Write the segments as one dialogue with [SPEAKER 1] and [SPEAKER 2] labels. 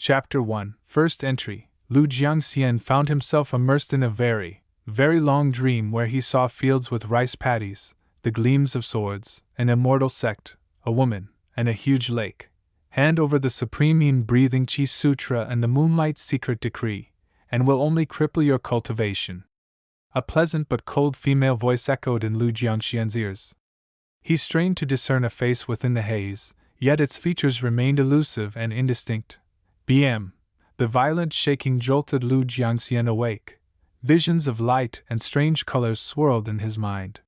[SPEAKER 1] Chapter 1, First Entry. Lu Jiangxian found himself immersed in a very, very long dream where he saw fields with rice paddies, the gleams of swords, an immortal sect, a woman, and a huge lake. Hand over the supreme breathing Chi Sutra and the Moonlight's secret decree, and will only cripple your cultivation. A pleasant but cold female voice echoed in Lu Jiangxian's ears. He strained to discern a face within the haze, yet its features remained elusive and indistinct. BM. The violent shaking jolted Lu Jiangxian awake. Visions of light and strange colors swirled in his mind.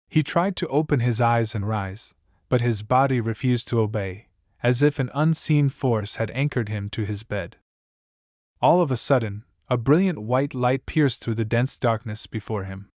[SPEAKER 1] He tried to open his eyes and rise, but his body refused to obey, as if an unseen force had anchored him to his bed. All of a sudden, a brilliant white light pierced through the dense darkness before him.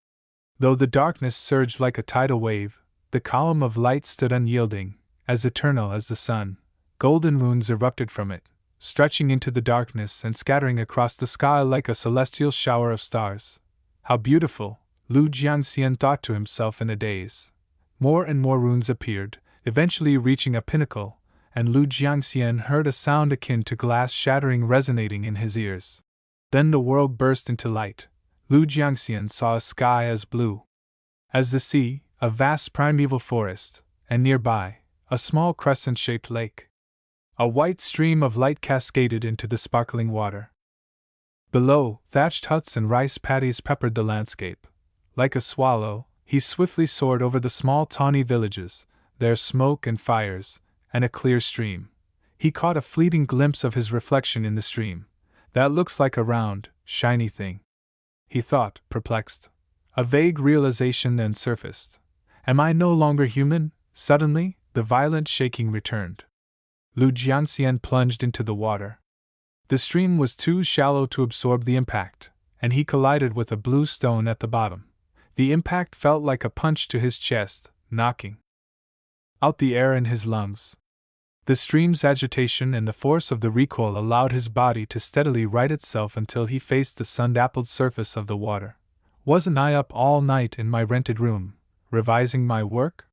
[SPEAKER 1] Though the darkness surged like a tidal wave, the column of light stood unyielding, as eternal as the sun. Golden runes erupted from it, stretching into the darkness and scattering across the sky like a celestial shower of stars. How beautiful, Lu Jiangxian thought to himself in a daze. More and more runes appeared, eventually reaching a pinnacle, and Lu Jiangxian heard a sound akin to glass shattering resonating in his ears. Then the world burst into light. Lu Jiangxian saw a sky as blue as the sea, a vast primeval forest, and nearby, a small crescent-shaped lake. A white stream of light cascaded into the sparkling water. Below, thatched huts and rice paddies peppered the landscape. Like a swallow, he swiftly soared over the small tawny villages, their smoke and fires, and a clear stream. He caught a fleeting glimpse of his reflection in the stream. That looks like a round, shiny thing, he thought, perplexed. A vague realization then surfaced. Am I no longer human? Suddenly, the violent shaking returned. Lu Jiangxian plunged into the water. The stream was too shallow to absorb the impact, and he collided with a blue stone at the bottom. The impact felt like a punch to his chest, knocking out the air in his lungs. The stream's agitation and the force of the recoil allowed his body to steadily right itself until he faced the sun-dappled surface of the water. Wasn't I up all night in my rented room, revising my work?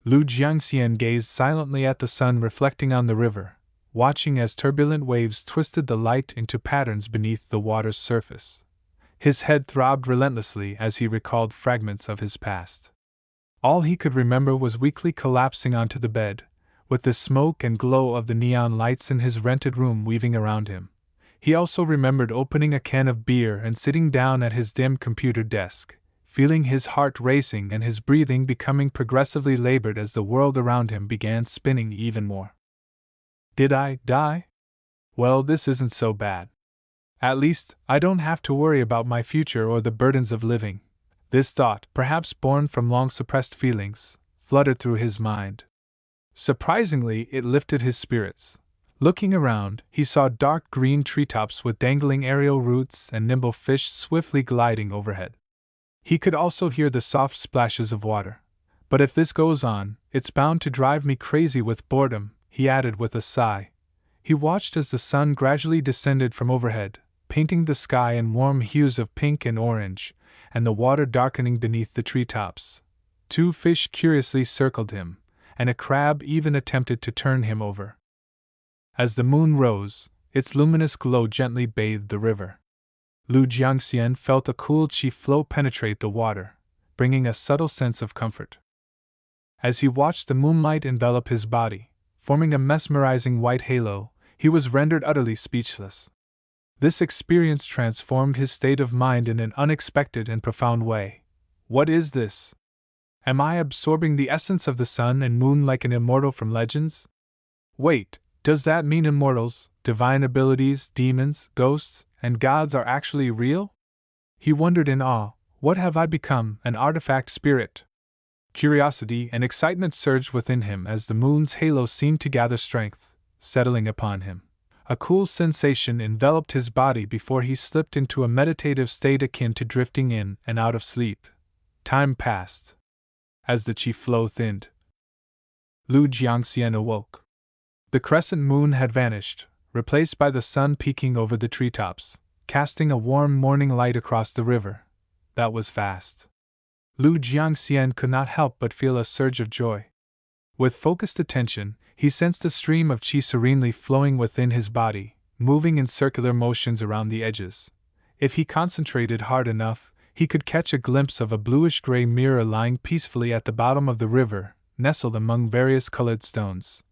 [SPEAKER 1] Lu Jiangxian gazed silently at the sun reflecting on the river, watching as turbulent waves twisted the light into patterns beneath the water's surface. His head throbbed relentlessly as he recalled fragments of his past. All he could remember was weakly collapsing onto the bed, with the smoke and glow of the neon lights in his rented room weaving around him. He also remembered opening a can of beer and sitting down at his dim computer desk, feeling his heart racing and his breathing becoming progressively labored as the world around him began spinning even more. Did I die? Well, this isn't so bad. At least, I don't have to worry about my future or the burdens of living. This thought, perhaps born from long-suppressed feelings, fluttered through his mind. Surprisingly, it lifted his spirits. Looking around, he saw dark green treetops with dangling aerial roots and nimble fish swiftly gliding overhead. He could also hear the soft splashes of water. But if this goes on, it's bound to drive me crazy with boredom, he added with a sigh. He watched as the sun gradually descended from overhead, painting the sky in warm hues of pink and orange, and the water darkening beneath the treetops. 2 fish curiously circled him, and a crab even attempted to turn him over. As the moon rose, its luminous glow gently bathed the river. Lu Jiangxian felt a cool chi flow penetrate the water, bringing a subtle sense of comfort. As he watched the moonlight envelop his body, forming a mesmerizing white halo, he was rendered utterly speechless. This experience transformed his state of mind in an unexpected and profound way. What is this? Am I absorbing the essence of the sun and moon like an immortal from legends? Wait, does that mean immortals, divine abilities, demons, ghosts, and gods are actually real? He wondered in awe, what have I become, an artifact spirit? Curiosity and excitement surged within him as the moon's halo seemed to gather strength, settling upon him. A cool sensation enveloped his body before he slipped into a meditative state akin to drifting in and out of sleep. Time passed. As the chi flow thinned, Lu Jiangxian awoke. The crescent moon had vanished, replaced by the sun peeking over the treetops, casting a warm morning light across the river. That was fast. Lu Jiangxian could not help but feel a surge of joy. With focused attention, he sensed a stream of chi serenely flowing within his body, moving in circular motions around the edges. If he concentrated hard enough, he could catch a glimpse of a bluish-gray mirror lying peacefully at the bottom of the river, nestled among various colored stones.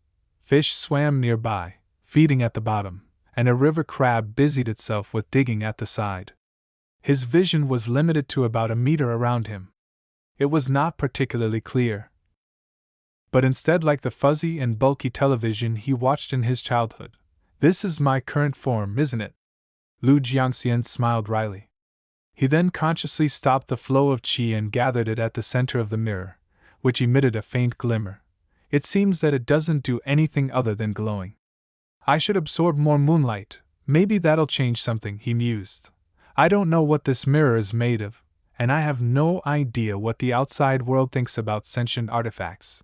[SPEAKER 1] Fish swam nearby, feeding at the bottom, and a river crab busied itself with digging at the side. His vision was limited to about a meter around him. It was not particularly clear, but instead like the fuzzy and bulky television he watched in his childhood. "This is my current form, isn't it?" Lu Jiangxian smiled wryly. He then consciously stopped the flow of qi and gathered it at the center of the mirror, which emitted a faint glimmer. "It seems that it doesn't do anything other than glowing. I should absorb more moonlight, maybe that'll change something," he mused. "I don't know what this mirror is made of, and I have no idea what the outside world thinks about sentient artifacts.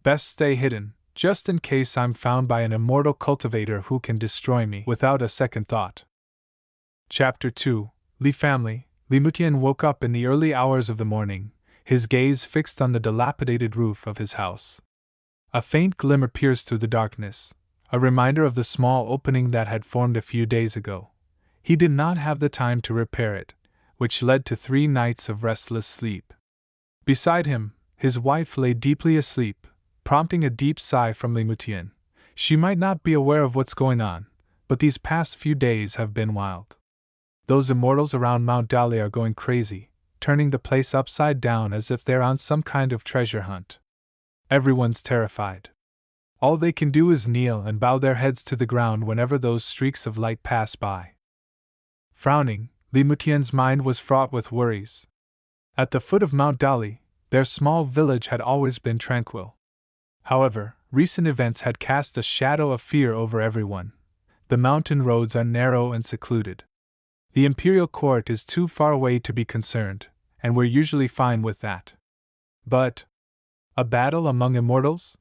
[SPEAKER 1] Best stay hidden, just in case I'm found by an immortal cultivator who can destroy me without a second thought." Chapter 2. Li Family. Li Mutian woke up in the early hours of the morning, his gaze fixed on the dilapidated roof of his house. A faint glimmer pierced through the darkness, a reminder of the small opening that had formed a few days ago. He did not have the time to repair it, which led to 3 nights of restless sleep. Beside him, his wife lay deeply asleep, prompting a deep sigh from Li Mutian. She might not be aware of what's going on, but these past few days have been wild. Those immortals around Mount Dali are going crazy, turning the place upside down as if they're on some kind of treasure hunt. Everyone's terrified. All they can do is kneel and bow their heads to the ground whenever those streaks of light pass by. Frowning, Li Mutian's mind was fraught with worries. At the foot of Mount Dali, their small village had always been tranquil. However, recent events had cast a shadow of fear over everyone. The mountain roads are narrow and secluded. The imperial court is too far away to be concerned, and we're usually fine with that. But a battle among immortals?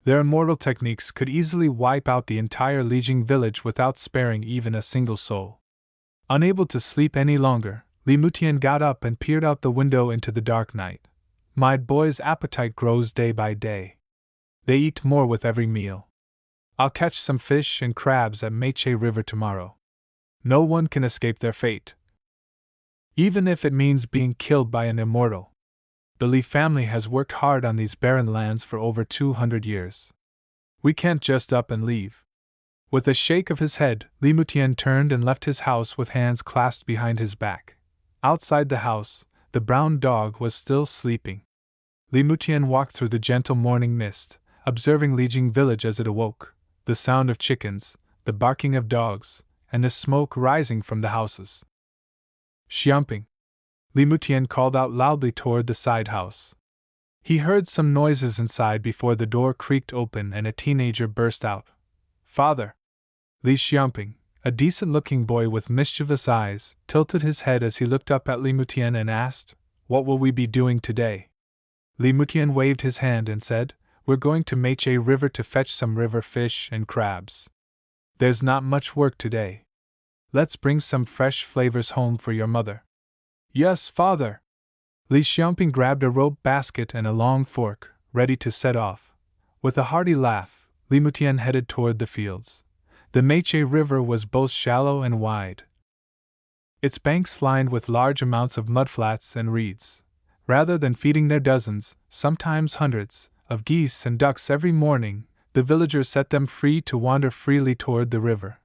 [SPEAKER 1] Their immortal techniques could easily wipe out the entire Lijiang village without sparing even a single soul. Unable to sleep any longer, Li Mutian got up and peered out the window into the dark night. My boy's appetite grows day by day. They eat more with every meal. I'll catch some fish and crabs at Meiche River tomorrow. No one can escape their fate, even if it means being killed by an immortal. The Li family has worked hard on these barren lands for over 200 years. We can't just up and leave. With a shake of his head, Li Mutian turned and left his house with hands clasped behind his back. Outside the house, the brown dog was still sleeping. Li Mutian walked through the gentle morning mist, observing Lijiang village as it awoke, the sound of chickens, the barking of dogs, and the smoke rising from the houses. "Xiamping!" Li Mutian called out loudly toward the side house. He heard some noises inside before the door creaked open and a teenager burst out. "Father!" Li Xiamping, a decent-looking boy with mischievous eyes, tilted his head as he looked up at Li Mutian and asked, "What will we be doing today?" Li Mutian waved his hand and said, "We're going to Meiche River to fetch some river fish and crabs. There's not much work today. Let's bring some fresh flavors home for your mother." "Yes, father!" Li Xiamping grabbed a rope basket and a long fork, ready to set off. With a hearty laugh, Li Mutian headed toward the fields. The Meiche River was both shallow and wide, its banks lined with large amounts of mudflats and reeds. Rather than feeding their dozens, sometimes hundreds, of geese and ducks every morning, the villagers set them free to wander freely toward the river.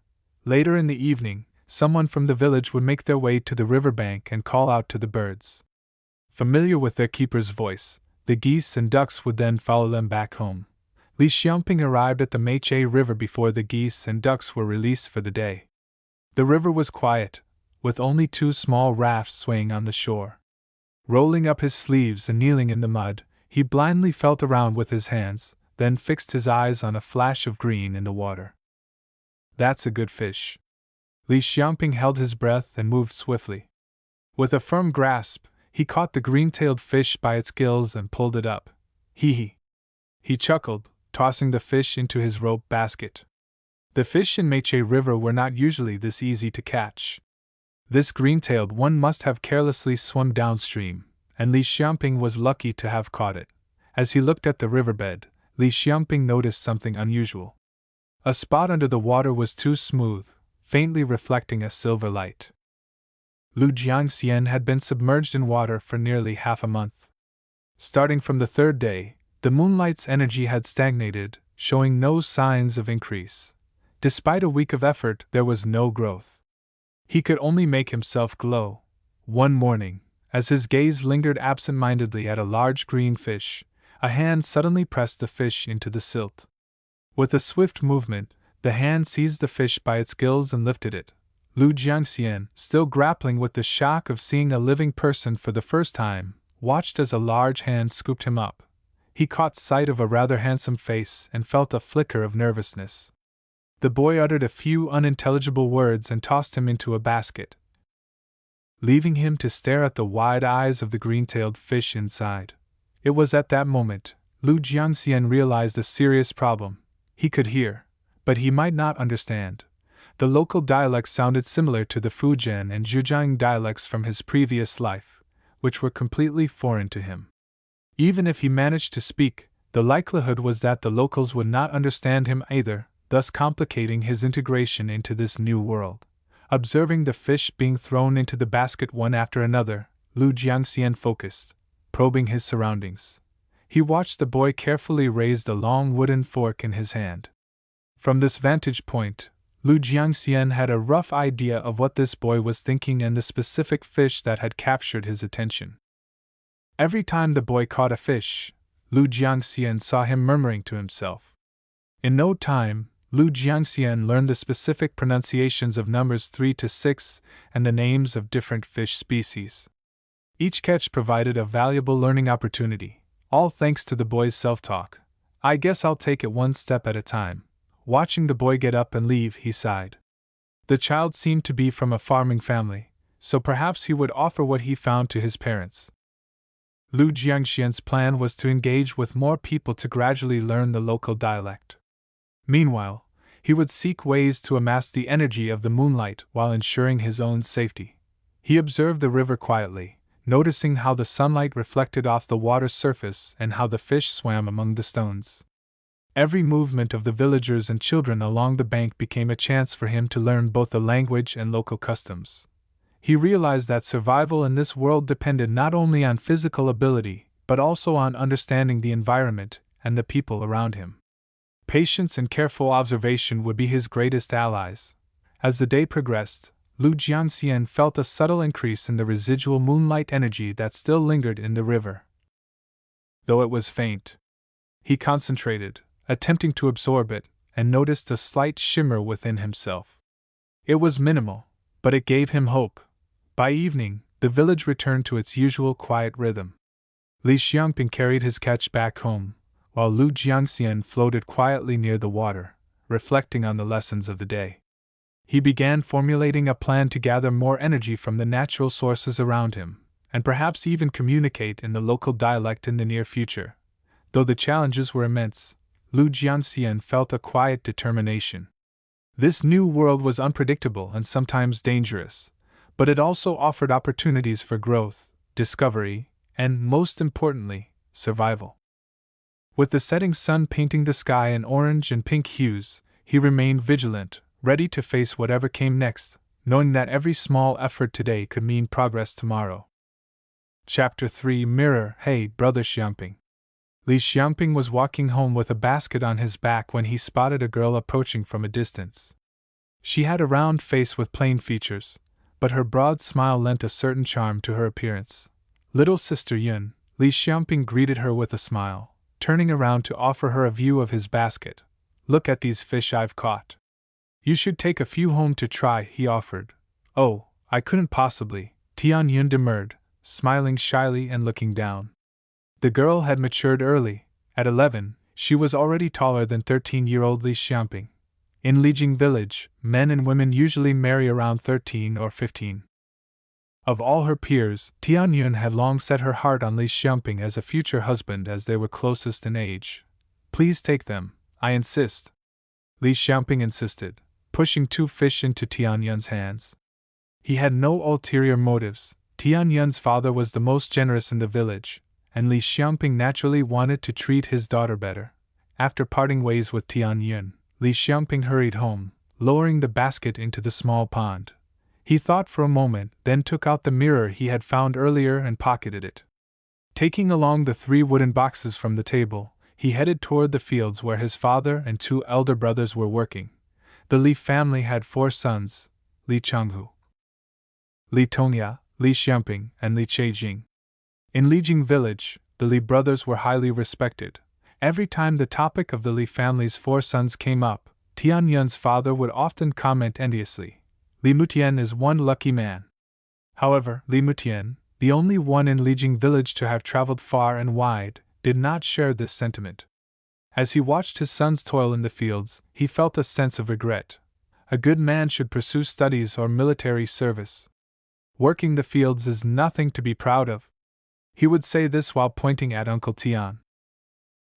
[SPEAKER 1] Later in the evening, someone from the village would make their way to the riverbank and call out to the birds. Familiar with their keeper's voice, the geese and ducks would then follow them back home. Li Xiamping arrived at the Meiche River before the geese and ducks were released for the day. The river was quiet, with only 2 small rafts swaying on the shore. Rolling up his sleeves and kneeling in the mud, he blindly felt around with his hands, then fixed his eyes on a flash of green in the water. "That's a good fish." Li Xiamping held his breath and moved swiftly. With a firm grasp, he caught the green-tailed fish by its gills and pulled it up. Hee. He chuckled, tossing the fish into his rope basket. The fish in Meiche River were not usually this easy to catch. This green-tailed one must have carelessly swum downstream, and Li Xiamping was lucky to have caught it. As he looked at the riverbed, Li Xiamping noticed something unusual. A spot under the water was too smooth, faintly reflecting a silver light. Lu Jiangxian had been submerged in water for nearly half a month. Starting from the third day, the moonlight's energy had stagnated, showing no signs of increase. Despite a week of effort, there was no growth. He could only make himself glow. One morning, as his gaze lingered absent-mindedly at a large green fish, a hand suddenly pressed the fish into the silt. With a swift movement, the hand seized the fish by its gills and lifted it. Lu Jiangxian, still grappling with the shock of seeing a living person for the first time, watched as a large hand scooped him up. He caught sight of a rather handsome face and felt a flicker of nervousness. The boy uttered a few unintelligible words and tossed him into a basket, leaving him to stare at the wide eyes of the green-tailed fish inside. It was at that moment Lu Jiangxian realized a serious problem. He could hear, but he might not understand. The local dialects sounded similar to the Fujian and Zhejiang dialects from his previous life, which were completely foreign to him. Even if he managed to speak, the likelihood was that the locals would not understand him either, thus complicating his integration into this new world. Observing the fish being thrown into the basket one after another, Lu Jiangxian focused, probing his surroundings. He watched the boy carefully raise the long wooden fork in his hand. From this vantage point, Lu Jiangxian had a rough idea of what this boy was thinking and the specific fish that had captured his attention. Every time the boy caught a fish, Lu Jiangxian saw him murmuring to himself. In no time, Lu Jiangxian learned the specific pronunciations of numbers 3 to 6 and the names of different fish species. Each catch provided a valuable learning opportunity, all thanks to the boy's self-talk. "I guess I'll take it one step at a time." Watching the boy get up and leave, he sighed. The child seemed to be from a farming family, so perhaps he would offer what he found to his parents. Lu Jiangxian's plan was to engage with more people to gradually learn the local dialect. Meanwhile, he would seek ways to amass the energy of the moonlight while ensuring his own safety. He observed the river quietly, noticing how the sunlight reflected off the water's surface and how the fish swam among the stones. Every movement of the villagers and children along the bank became a chance for him to learn both the language and local customs. He realized that survival in this world depended not only on physical ability, but also on understanding the environment and the people around him. Patience and careful observation would be his greatest allies. As the day progressed, Lu Jiangxian felt a subtle increase in the residual moonlight energy that still lingered in the river. Though it was faint, he concentrated, attempting to absorb it, and noticed a slight shimmer within himself. It was minimal, but it gave him hope. By evening, the village returned to its usual quiet rhythm. Li Xiangping carried his catch back home, while Lu Jiangxian floated quietly near the water, reflecting on the lessons of the day. He began formulating a plan to gather more energy from the natural sources around him, and perhaps even communicate in the local dialect in the near future. Though the challenges were immense, Lu Jiangxian felt a quiet determination. This new world was unpredictable and sometimes dangerous, but it also offered opportunities for growth, discovery, and, most importantly, survival. With the setting sun painting the sky in orange and pink hues, he remained vigilant, ready to face whatever came next, knowing that every small effort today could mean progress tomorrow. Chapter 3 Mirror. Hey, Brother Xiangping. Li Xiangping was walking home with a basket on his back when he spotted a girl approaching from a distance. She had a round face with plain features, but her broad smile lent a certain charm to her appearance. "Little Sister Yun," Li Xiangping greeted her with a smile, turning around to offer her a view of his basket. "Look at these fish I've caught. You should take a few home to try," he offered. "Oh, I couldn't possibly," Tian Yun demurred, smiling shyly and looking down. The girl had matured early. At 11, she was already taller than 13-year-old Li Xiangping. In Lijing village, men and women usually marry around 13 or 15. Of all her peers, Tian Yun had long set her heart on Li Xiangping as a future husband as they were closest in age. "Please take them, I insist," Li Xiangping insisted, pushing 2 fish into Tian Yun's hands. He had no ulterior motives. Tian Yun's father was the most generous in the village, and Li Xiangping naturally wanted to treat his daughter better. After parting ways with Tian Yun, Li Xiangping hurried home, lowering the basket into the small pond. He thought for a moment, then took out the mirror he had found earlier and pocketed it. Taking along the 3 wooden boxes from the table, he headed toward the fields where his father and 2 elder brothers were working. The Li family had 4 sons: Li Changhu, Li Tongya, Li Xiamping, and Li Cheijing. In Lijing village, the Li brothers were highly respected. Every time the topic of the Li family's 4 sons came up, Tian Yun's father would often comment enviously, "Li Mutian is one lucky man." However, Li Mutian, the only one in Lijing village to have traveled far and wide, did not share this sentiment. As he watched his sons toil in the fields, he felt a sense of regret. A good man should pursue studies or military service. Working the fields is nothing to be proud of. He would say this while pointing at Uncle Tian.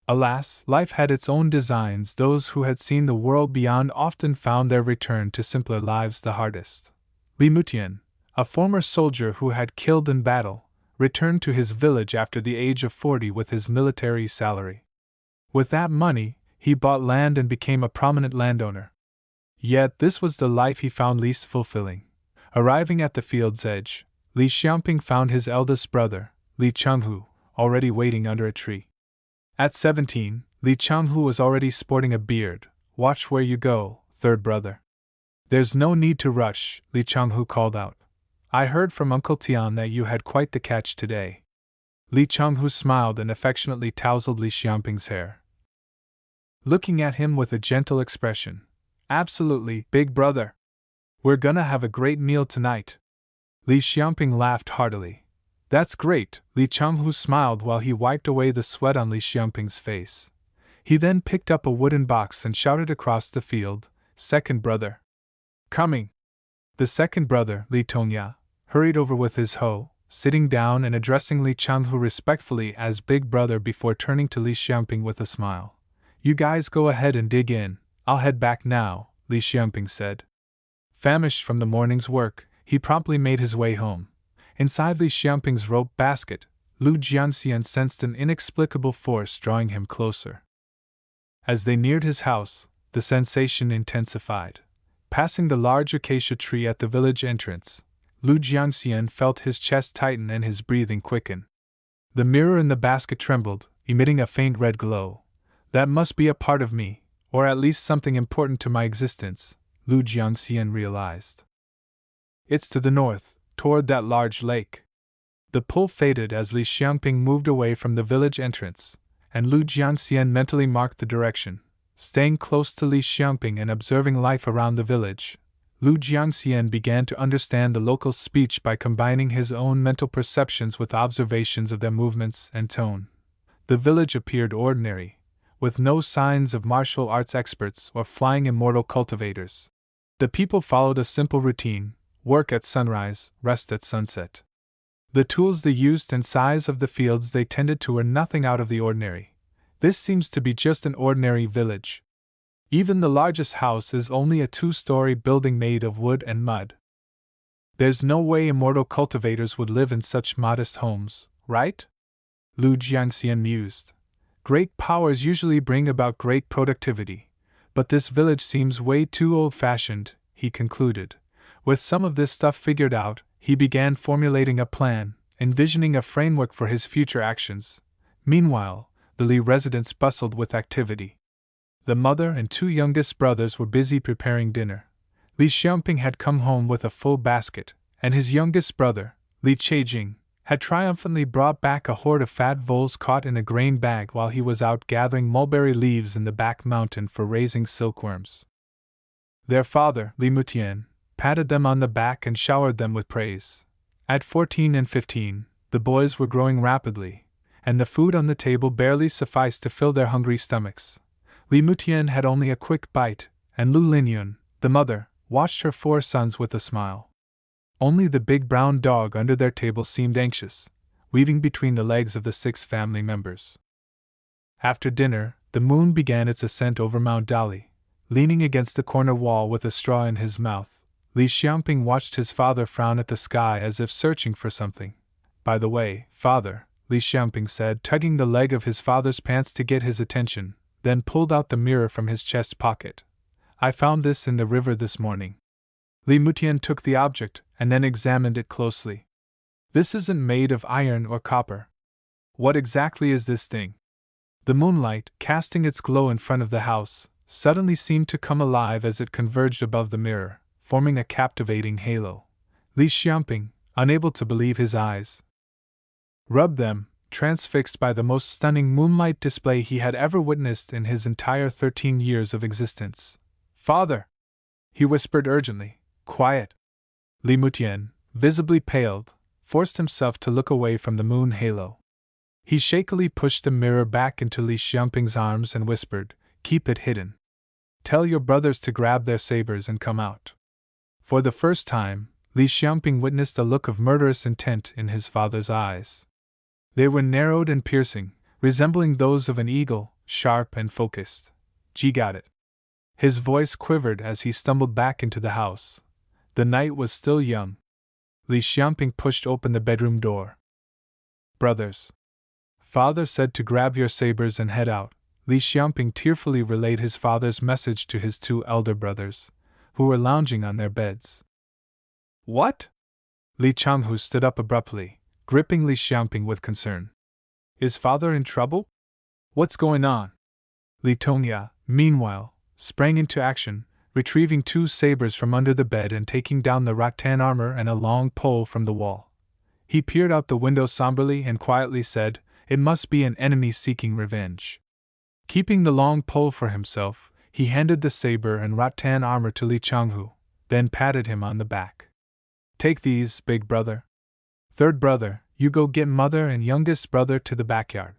[SPEAKER 1] Alas, life had its own designs. Those who had seen the world beyond often found their return to simpler lives the hardest. Li Mutian, a former soldier who had killed in battle, returned to his village after the age of 40 with his military salary. With that money, he bought land and became a prominent landowner. Yet this was the life he found least fulfilling. Arriving at the field's edge, Li Xiamping found his eldest brother, Li Changhu, already waiting under a tree. At 17, Li Changhu was already sporting a beard. "Watch where you go, third brother." "There's no need to rush," Li Changhu called out. "I heard from Uncle Tian that you had quite the catch today." Li Changhu smiled and affectionately tousled Li Xiamping's hair, looking at him with a gentle expression. "Absolutely, big brother. We're gonna have a great meal tonight." Li Xiamping laughed heartily. "That's great," Li Changhu smiled while he wiped away the sweat on Li Xiamping's face. He then picked up a wooden box and shouted across the field, "Second brother." "Coming." The second brother, Li Tongya, hurried over with his hoe, sitting down and addressing Li Changhu respectfully as big brother before turning to Li Xiamping with a smile. "You guys go ahead and dig in, I'll head back now," Li Xiamping said. Famished from the morning's work, he promptly made his way home. Inside Li Xiamping's rope basket, Lu Jianxian sensed an inexplicable force drawing him closer. As they neared his house, the sensation intensified. Passing the large acacia tree at the village entrance, Lu Jianxian felt his chest tighten and his breathing quicken. The mirror in the basket trembled, emitting a faint red glow. "That must be a part of me, or at least something important to my existence," Lu Jianxian realized. "It's to the north, toward that large lake." The pull faded as Li Xiamping moved away from the village entrance, and Lu Jianxian mentally marked the direction. Staying close to Li Xiamping and observing life around the village, Lu Jianxian began to understand the local speech by combining his own mental perceptions with observations of their movements and tone. The village appeared ordinary, with no signs of martial arts experts or flying immortal cultivators. The people followed a simple routine: work at sunrise, rest at sunset. The tools they used and size of the fields they tended to were nothing out of the ordinary. This seems to be just an ordinary village. Even the largest house is only a 2-story building made of wood and mud. There's no way immortal cultivators would live in such modest homes, right? Lu Jianxian mused. Great powers usually bring about great productivity, but this village seems way too old-fashioned, he concluded. With some of this stuff figured out, he began formulating a plan, envisioning a framework for his future actions. Meanwhile, the Li residence bustled with activity. The mother and 2 youngest brothers were busy preparing dinner. Li Xiamping had come home with a full basket, and his youngest brother, Li Cheijing, had triumphantly brought back a horde of fat voles caught in a grain bag while he was out gathering mulberry leaves in the back mountain for raising silkworms. Their father, Li Mutian, patted them on the back and showered them with praise. At 14 and 15, the boys were growing rapidly, and the food on the table barely sufficed to fill their hungry stomachs. Li Mutian had only a quick bite, and Lu Linyun, the mother, watched her 4 sons with a smile. Only the big brown dog under their table seemed anxious, weaving between the legs of the 6 family members. After dinner, the moon began its ascent over Mount Dali. Leaning against the corner wall with a straw in his mouth, Li Xiamping watched his father frown at the sky as if searching for something. "By the way, father," Li Xiamping said, tugging the leg of his father's pants to get his attention, then pulled out the mirror from his chest pocket. I found this in the river this morning. Li Mutian took the object and then examined it closely. This isn't made of iron or copper. What exactly is this thing? The moonlight, casting its glow in front of the house, suddenly seemed to come alive as it converged above the mirror, forming a captivating halo. Li Xiamping, unable to believe his eyes, rubbed them, transfixed by the most stunning moonlight display he had ever witnessed in his entire 13 years of existence. "Father!" he whispered urgently. "Quiet!" Li Mutian, visibly paled, forced himself to look away from the moon halo. He shakily pushed the mirror back into Li Xiamping's arms and whispered, "Keep it hidden. Tell your brothers to grab their sabers and come out." For the first time, Li Xiamping witnessed a look of murderous intent in his father's eyes. They were narrowed and piercing, resembling those of an eagle, sharp and focused. "G got it." His voice quivered as he stumbled back into the house. The night was still young. Li Xiamping pushed open the bedroom door. "Brothers," father said, to grab your sabers and head out. Li Xiamping tearfully relayed his father's message to his two elder brothers, who were lounging on their beds. "What?" Li Changhu stood up abruptly, gripping Li Xiamping with concern. "Is father in trouble? What's going on?" Li Tongya, meanwhile, sprang into action, retrieving two sabers from under the bed and taking down the rattan armor and a long pole from the wall. He peered out the window somberly and quietly said, "It must be an enemy seeking revenge." Keeping the long pole for himself, he handed the saber and rattan armor to Li Changhu, then patted him on the back. "Take these, big brother. Third brother, you go get mother and youngest brother to the backyard."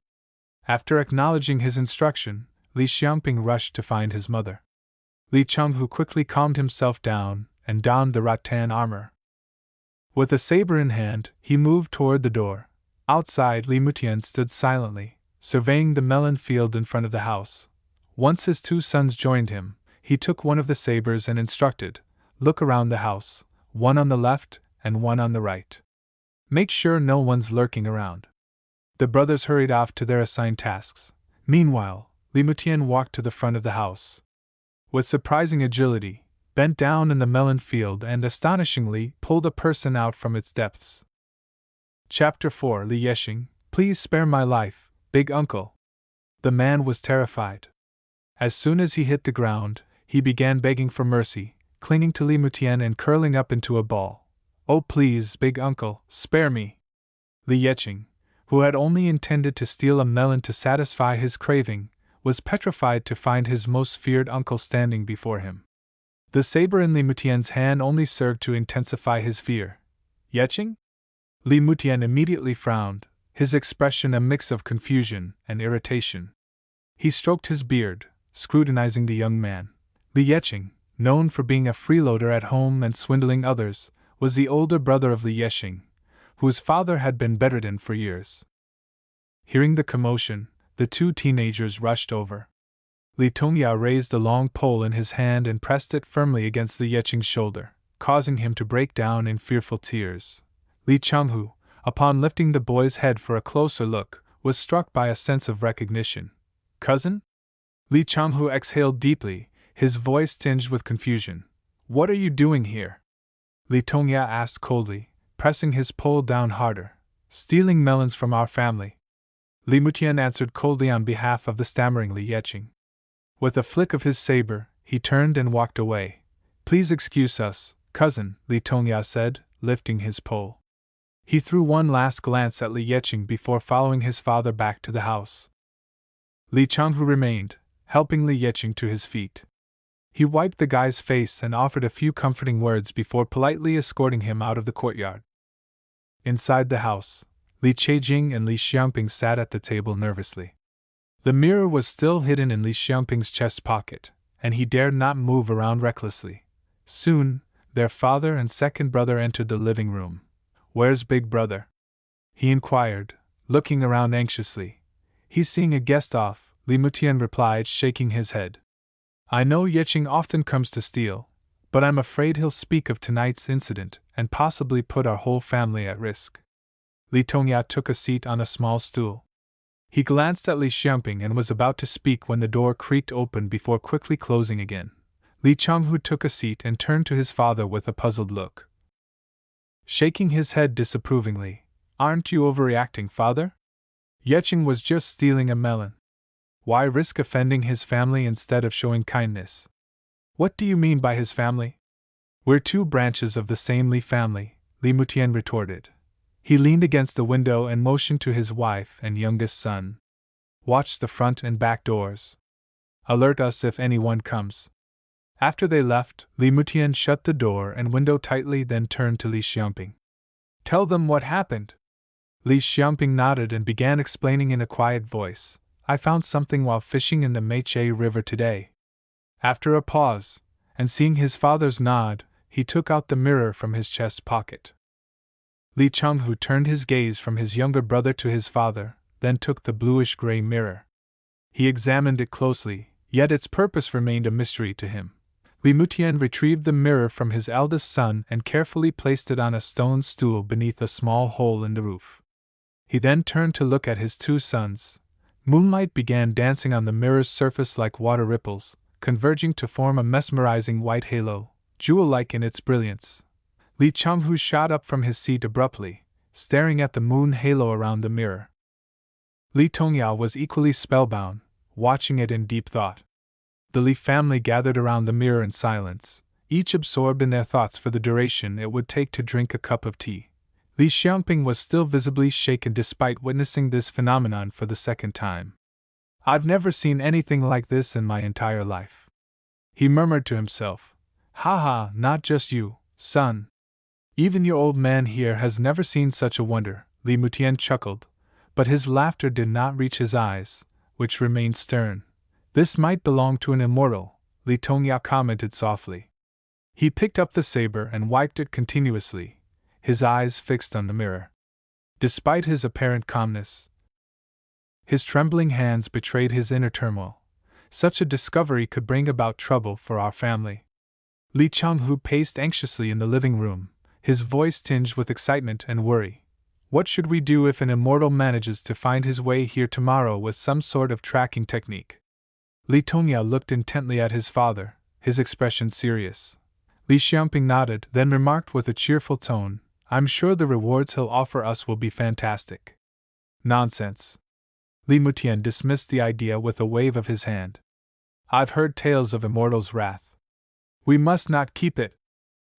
[SPEAKER 1] After acknowledging his instruction, Li Xiamping rushed to find his mother. Li Changhu quickly calmed himself down and donned the rattan armor. With a saber in hand, he moved toward the door. Outside, Li Mutian stood silently, surveying the melon field in front of the house. Once his two sons joined him, he took one of the sabers and instructed, "Look around the house, one on the left and one on the right. Make sure no one's lurking around." The brothers hurried off to their assigned tasks. Meanwhile, Li Mutian walked to the front of the house. With surprising agility, bent down in the melon field and astonishingly pulled a person out from its depths. Chapter 4. Li Yexing, "Please spare my life, big uncle." The man was terrified. As soon as he hit the ground, he began begging for mercy, clinging to Li Mutian and curling up into a ball. "Oh please, big uncle, spare me." Li Yexing, who had only intended to steal a melon to satisfy his craving, was petrified to find his most feared uncle standing before him. The saber in Li Mutian's hand only served to intensify his fear. "Yexing?" Li Mutian immediately frowned, his expression a mix of confusion and irritation. He stroked his beard, scrutinizing the young man. Li Yexing, known for being a freeloader at home and swindling others, was the older brother of Li Yexing, whose father had been bedridden for years. Hearing the commotion, the two teenagers rushed over. Li Tongya raised the long pole in his hand and pressed it firmly against Li Yexing's shoulder, causing him to break down in fearful tears. Li Changhu, upon lifting the boy's head for a closer look, was struck by a sense of recognition. "Cousin?" Li Changhu exhaled deeply, his voice tinged with confusion. "What are you doing here?" Li Tongya asked coldly, pressing his pole down harder. "Stealing melons from our family." Li Mutian answered coldly on behalf of the stammering Li Yexing. With a flick of his saber, he turned and walked away. "Please excuse us, cousin," Li Tongya said, lifting his pole. He threw one last glance at Li Yexing before following his father back to the house. Li Changhu remained, helping Li Yexing to his feet. He wiped the guy's face and offered a few comforting words before politely escorting him out of the courtyard. Inside the house, Li Cheijing and Li Xiamping sat at the table nervously. The mirror was still hidden in Li Xiamping's chest pocket, and he dared not move around recklessly. Soon, their father and second brother entered the living room. "Where's big brother?" he inquired, looking around anxiously. "He's seeing a guest off," Li Mutian replied, shaking his head. "I know Yexing often comes to steal, but I'm afraid he'll speak of tonight's incident and possibly put our whole family at risk." Li Tongya took a seat on a small stool. He glanced at Li Xiamping and was about to speak when the door creaked open before quickly closing again. Li Changhu took a seat and turned to his father with a puzzled look. Shaking his head disapprovingly, "Aren't you overreacting, father? Yecheng was just stealing a melon. Why risk offending his family instead of showing kindness?" "What do you mean by his family?" "We're two branches of the same Li family," Li Mutian retorted. He leaned against the window and motioned to his wife and youngest son. "Watch the front and back doors. Alert us if anyone comes." After they left, Li Mutian shut the door and window tightly, then turned to Li Xiaoping. "Tell them what happened." Li Xiaoping nodded and began explaining in a quiet voice. "I found something while fishing in the Meiche River today." After a pause, and seeing his father's nod, he took out the mirror from his chest pocket. Li Changhu turned his gaze from his younger brother to his father, then took the bluish-gray mirror. He examined it closely, yet its purpose remained a mystery to him. Li Mutian retrieved the mirror from his eldest son and carefully placed it on a stone stool beneath a small hole in the roof. He then turned to look at his two sons. Moonlight began dancing on the mirror's surface like water ripples, converging to form a mesmerizing white halo, jewel-like in its brilliance. Li Changhu shot up from his seat abruptly, staring at the moon halo around the mirror. Li Tongyao was equally spellbound, watching it in deep thought. The Li family gathered around the mirror in silence, each absorbed in their thoughts for the duration it would take to drink a cup of tea. Li Xiaoping was still visibly shaken despite witnessing this phenomenon for the second time. "I've never seen anything like this in my entire life," he murmured to himself. "Ha ha, not just you, son. Even your old man here has never seen such a wonder," Li Mutian chuckled, but his laughter did not reach his eyes, which remained stern. "This might belong to an immortal," Li Tongyao commented softly. He picked up the saber and wiped it continuously, his eyes fixed on the mirror. Despite his apparent calmness, his trembling hands betrayed his inner turmoil. Such a discovery could bring about trouble for our family. Li Changhu paced anxiously in the living room, his voice tinged with excitement and worry. "What should we do if an immortal manages to find his way here tomorrow with some sort of tracking technique?" Li Tongyao looked intently at his father, his expression serious. Li Xiaoping nodded, then remarked with a cheerful tone, "I'm sure the rewards he'll offer us will be fantastic." "Nonsense." Li Mutian dismissed the idea with a wave of his hand. "I've heard tales of immortals' wrath. We must not keep it.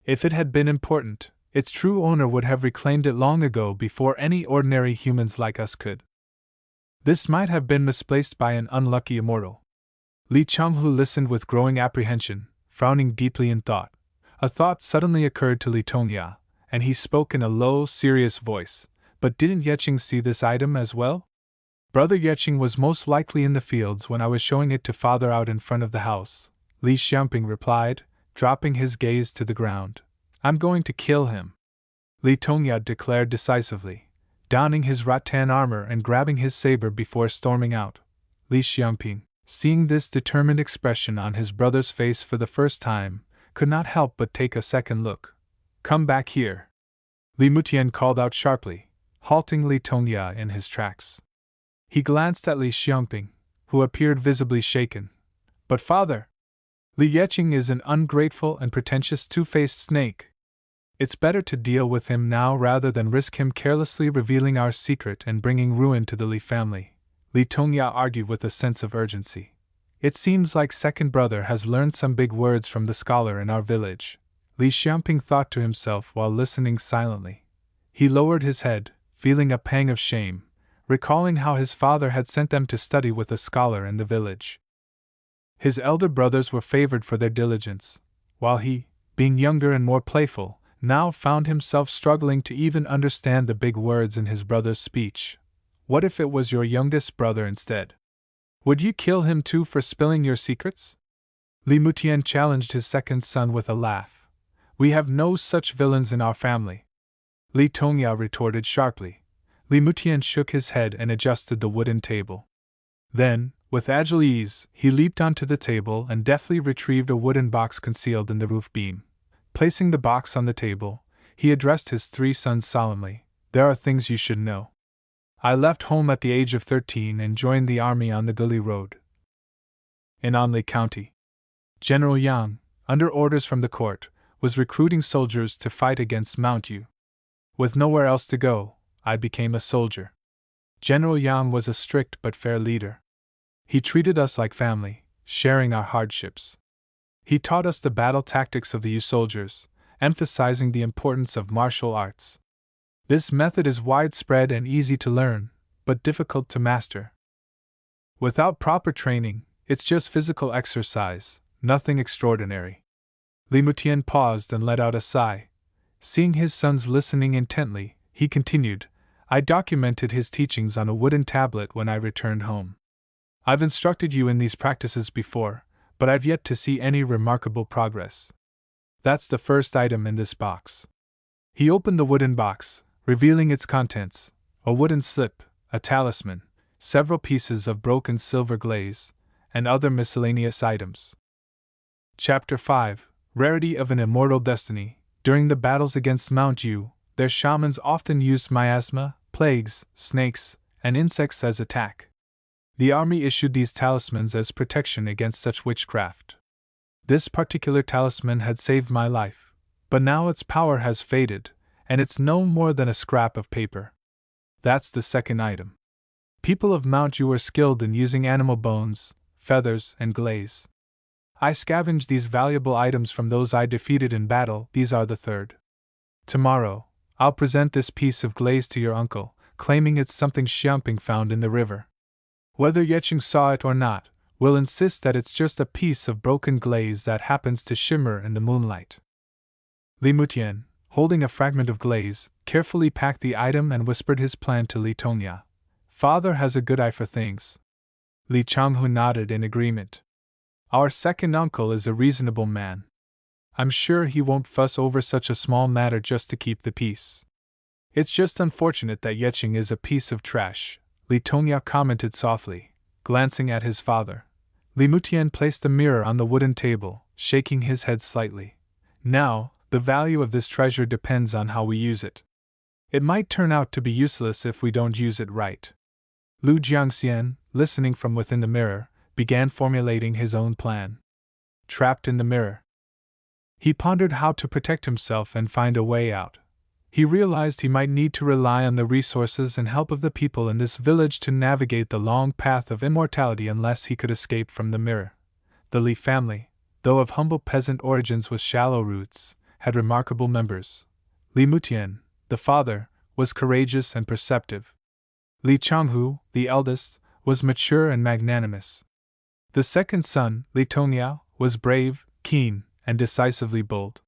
[SPEAKER 1] If it had been important, its true owner would have reclaimed it long ago before any ordinary humans like us could. This might have been misplaced by an unlucky immortal." Li Changhu listened with growing apprehension, frowning deeply in thought. A thought suddenly occurred to Li Tongyao, and he spoke in a low, serious voice. "But didn't Yecheng see this item as well?" "Brother Yecheng was most likely in the fields when I was showing it to father out in front of the house," Li Xiaoping replied, dropping his gaze to the ground. "I'm going to kill him," Li Tongyao declared decisively, donning his rattan armor and grabbing his saber before storming out. Li Xiaoping, seeing this determined expression on his brother's face for the first time, could not help but take a second look. "Come back here," Li Mutian called out sharply, halting Li Tongyao in his tracks. He glanced at Li Xiaoping, who appeared visibly shaken. "But father, Li Yecheng is an ungrateful and pretentious two-faced snake. It's better to deal with him now rather than risk him carelessly revealing our secret and bringing ruin to the Li family," Li Tongyao argued with a sense of urgency. "It seems like second brother has learned some big words from the scholar in our village," Li Xiaoping thought to himself while listening silently. He lowered his head, feeling a pang of shame, recalling how his father had sent them to study with a scholar in the village. His elder brothers were favored for their diligence, while he, being younger and more playful, now found himself struggling to even understand the big words in his brother's speech. What if it was your youngest brother instead? Would you kill him too for spilling your secrets? Li Mutian challenged his second son with a laugh. "We have no such villains in our family," Li Tongyao retorted sharply. Li Mutian shook his head and adjusted the wooden table. Then, with agile ease, he leaped onto the table and deftly retrieved a wooden box concealed in the roof beam. Placing the box on the table, he addressed his three sons solemnly. "There are things you should know. I left home at the age of 13 and joined the army on the Guli Road in Anli County. General Yang, under orders from the court, was recruiting soldiers to fight against Mount Yu. With nowhere else to go, I became a soldier. General Yang was a strict but fair leader. He treated us like family, sharing our hardships. He taught us the battle tactics of the Yu soldiers, emphasizing the importance of martial arts. This method is widespread and easy to learn, but difficult to master. Without proper training, it's just physical exercise, nothing extraordinary. Li Mutian paused and let out a sigh. Seeing his sons listening intently, he continued, I documented his teachings on a wooden tablet when I returned home. I've instructed you in these practices before, but I've yet to see any remarkable progress. That's the first item in this box. He opened the wooden box, revealing its contents: a wooden slip, a talisman, several pieces of broken silver glaze, and other miscellaneous items. Chapter 5: Rarity of an Immortal Destiny. During the battles against Mount Yu, their shamans often used miasma, plagues, snakes, and insects as attack. The army issued these talismans as protection against such witchcraft. This particular talisman had saved my life, but now its power has faded, and it's no more than a scrap of paper. That's the second item. People of Mount Yu are skilled in using animal bones, feathers, and glaze. I scavenged these valuable items from those I defeated in battle. These are the third. Tomorrow, I'll present this piece of glaze to your uncle, claiming it's something Xiamping found in the river. Whether Yecheng saw it or not, we'll insist that it's just a piece of broken glaze that happens to shimmer in the moonlight. Li Mutian, holding a fragment of glaze, carefully packed the item and whispered his plan to Li Tongya. Father has a good eye for things. Li Changhu nodded in agreement. Our second uncle is a reasonable man. I'm sure he won't fuss over such a small matter just to keep the peace. It's just unfortunate that Yecheng is a piece of trash, Li Tongya commented softly, glancing at his father. Li Mutian placed the mirror on the wooden table, shaking his head slightly. Now, the value of this treasure depends on how we use it. It might turn out to be useless if we don't use it right. Lu Jiangxian, listening from within the mirror, began formulating his own plan. Trapped in the mirror, he pondered how to protect himself and find a way out. He realized he might need to rely on the resources and help of the people in this village to navigate the long path of immortality unless he could escape from the mirror. The Li family, though of humble peasant origins with shallow roots, had remarkable members. Li Mutian, the father, was courageous and perceptive. Li Changhu, the eldest, was mature and magnanimous. The second son, Li Tongya, was brave, keen, and decisively bold.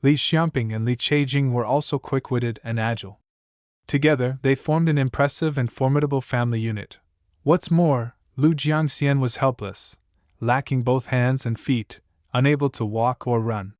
[SPEAKER 1] Li Xiamping and Li Cheijing were also quick-witted and agile. Together, they formed an impressive and formidable family unit. What's more, Lu Jiangxian was helpless, lacking both hands and feet, unable to walk or run.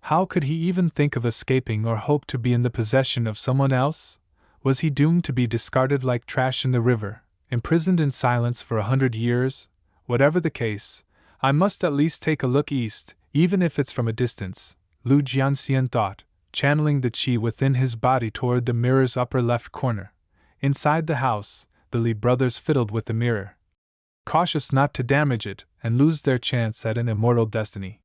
[SPEAKER 1] How could he even think of escaping or hope to be in the possession of someone else? Was he doomed to be discarded like trash in the river, imprisoned in silence for 100 years? Whatever the case, I must at least take a look east, even if it's from a distance, Lu Jiangxian thought, channeling the qi within his body toward the mirror's upper left corner. Inside the house, the Li brothers fiddled with the mirror, cautious not to damage it and lose their chance at an immortal destiny.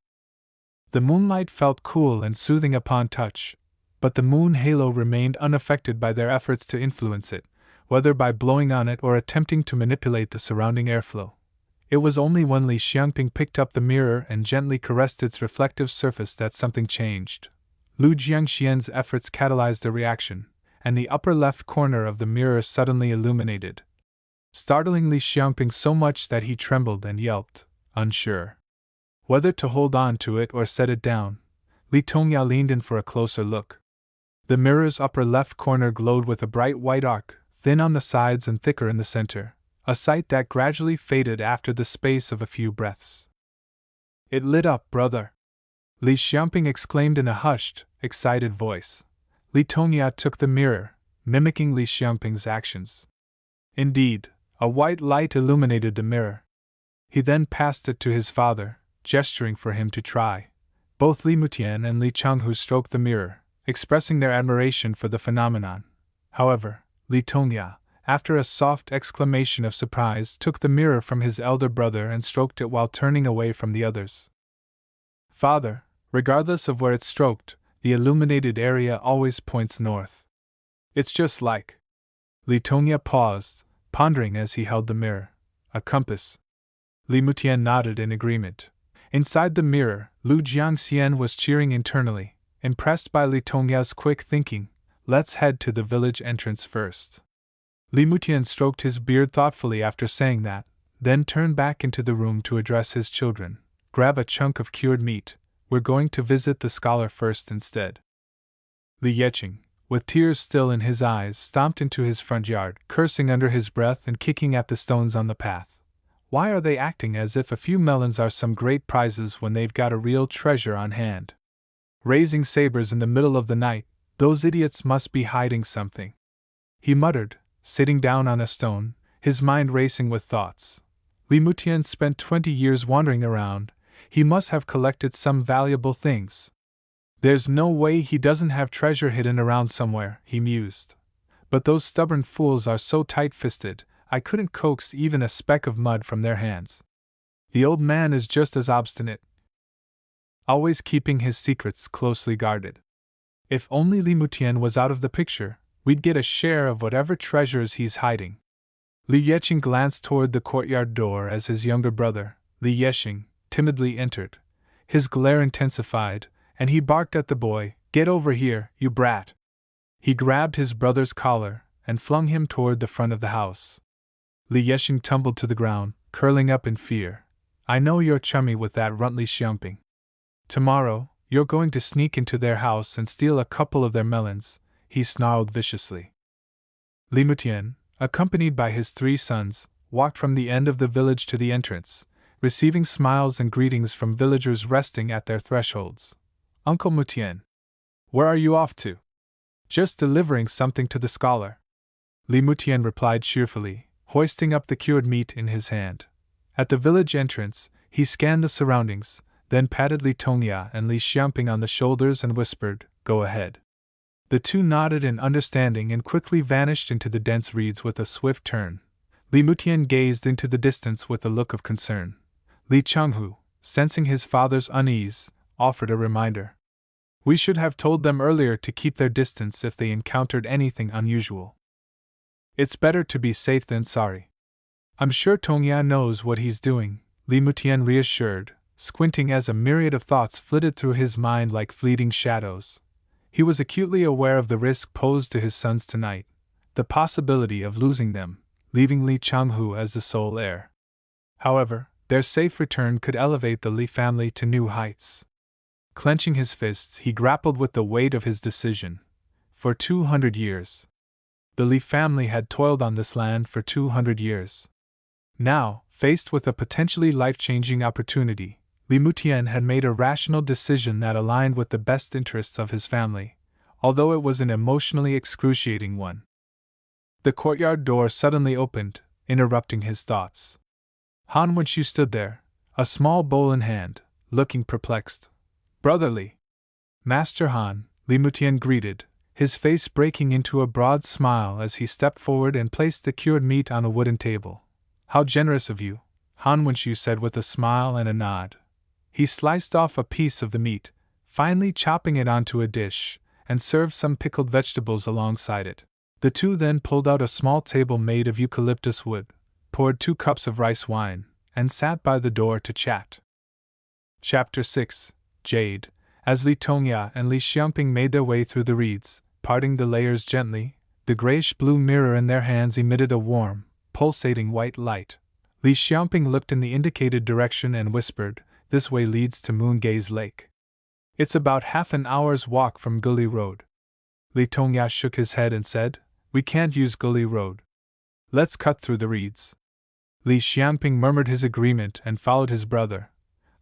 [SPEAKER 1] The moonlight felt cool and soothing upon touch, but the moon halo remained unaffected by their efforts to influence it, whether by blowing on it or attempting to manipulate the surrounding airflow. It was only when Li Xiangping picked up the mirror and gently caressed its reflective surface that something changed. Lu Jiangxian's efforts catalyzed a reaction, and the upper left corner of the mirror suddenly illuminated, startling Li Xiangping so much that he trembled and yelped, unsure whether to hold on to it or set it down. Li Tongya leaned in for a closer look. The mirror's upper left corner glowed with a bright white arc, thin on the sides and thicker in the center, a sight that gradually faded after the space of a few breaths. It lit up, brother! Li Xiangping exclaimed in a hushed, excited voice. Li Tongya took the mirror, mimicking Li Xiangping's actions. Indeed, a white light illuminated the mirror. He then passed it to his father, gesturing for him to try. Both Li Mutian and Li Changhu stroked the mirror, expressing their admiration for the phenomenon. However, Li Tongya, after a soft exclamation of surprise, took the mirror from his elder brother and stroked it while turning away from the others. Father, regardless of where it's stroked, the illuminated area always points north. It's just like. Li Tongya paused, pondering as he held the mirror. A compass. Li Mutian nodded in agreement. Inside the mirror, Lu Jiangxian was cheering internally, impressed by Li Tongya's quick thinking. Let's head to the village entrance first. Li Mutian stroked his beard thoughtfully after saying that, then turned back into the room to address his children. Grab a chunk of cured meat. We're going to visit the scholar first instead. Li Yeqing, with tears still in his eyes, stomped into his front yard, cursing under his breath and kicking at the stones on the path. Why are they acting as if a few melons are some great prizes when they've got a real treasure on hand? Raising sabers in the middle of the night, those idiots must be hiding something. He muttered, sitting down on a stone, his mind racing with thoughts. Li Mutian spent 20 years wandering around. He must have collected some valuable things. There's no way he doesn't have treasure hidden around somewhere, he mused. But those stubborn fools are so tight-fisted, I couldn't coax even a speck of mud from their hands. The old man is just as obstinate, always keeping his secrets closely guarded. If only Li Mutian was out of the picture, we'd get a share of whatever treasures he's hiding. Li Yeqing glanced toward the courtyard door as his younger brother, Li Yexing, timidly entered. His glare intensified, and he barked at the boy, "Get over here, you brat!" He grabbed his brother's collar and flung him toward the front of the house. Li Yexing tumbled to the ground, curling up in fear. "I know you're chummy with that runt Li Xiamping. Tomorrow, you're going to sneak into their house and steal a couple of their melons," he snarled viciously. Li Mutian, accompanied by his 3 sons, walked from the end of the village to the entrance, receiving smiles and greetings from villagers resting at their thresholds. "Uncle Mutian, where are you off to?" "Just delivering something to the scholar," Li Mutian replied cheerfully, hoisting up the cured meat in his hand. At the village entrance, he scanned the surroundings, then patted Li Tongya and Li Xiamping on the shoulders and whispered, "Go ahead." The two nodded in understanding and quickly vanished into the dense reeds with a swift turn. Li Mutian gazed into the distance with a look of concern. Li Changhu, sensing his father's unease, offered a reminder. "We should have told them earlier to keep their distance if they encountered anything unusual. It's better to be safe than sorry." "I'm sure Tongya knows what he's doing," Li Mutian reassured, squinting as a myriad of thoughts flitted through his mind like fleeting shadows. He was acutely aware of the risk posed to his sons tonight, the possibility of losing them, leaving Li Changhu as the sole heir. However, their safe return could elevate the Li family to new heights. Clenching his fists, he grappled with the weight of his decision. For 200 years. The Li family had toiled on this land for 200 years. Now, faced with a potentially life-changing opportunity, Li Mutian had made a rational decision that aligned with the best interests of his family, although it was an emotionally excruciating one. The courtyard door suddenly opened, interrupting his thoughts. Han Wenxu stood there, a small bowl in hand, looking perplexed. "Brotherly Master Han," Li Mutian greeted, his face breaking into a broad smile as he stepped forward and placed the cured meat on a wooden table. "How generous of you," Han Wenxu said with a smile and a nod. He sliced off a piece of the meat, finally chopping it onto a dish, and served some pickled vegetables alongside it. The two then pulled out a small table made of eucalyptus wood, poured 2 cups of rice wine, and sat by the door to chat. Chapter 6, Jade. As Li Tongya and Li Xiamping made their way through the reeds, parting the layers gently, the grayish-blue mirror in their hands emitted a warm, pulsating white light. Li Xiamping looked in the indicated direction and whispered, "This way leads to Moongaze Lake. It's about half an hour's walk from Gully Road." Li Tongya shook his head and said, "We can't use Gully Road. Let's cut through the reeds." Li Xiamping murmured his agreement and followed his brother.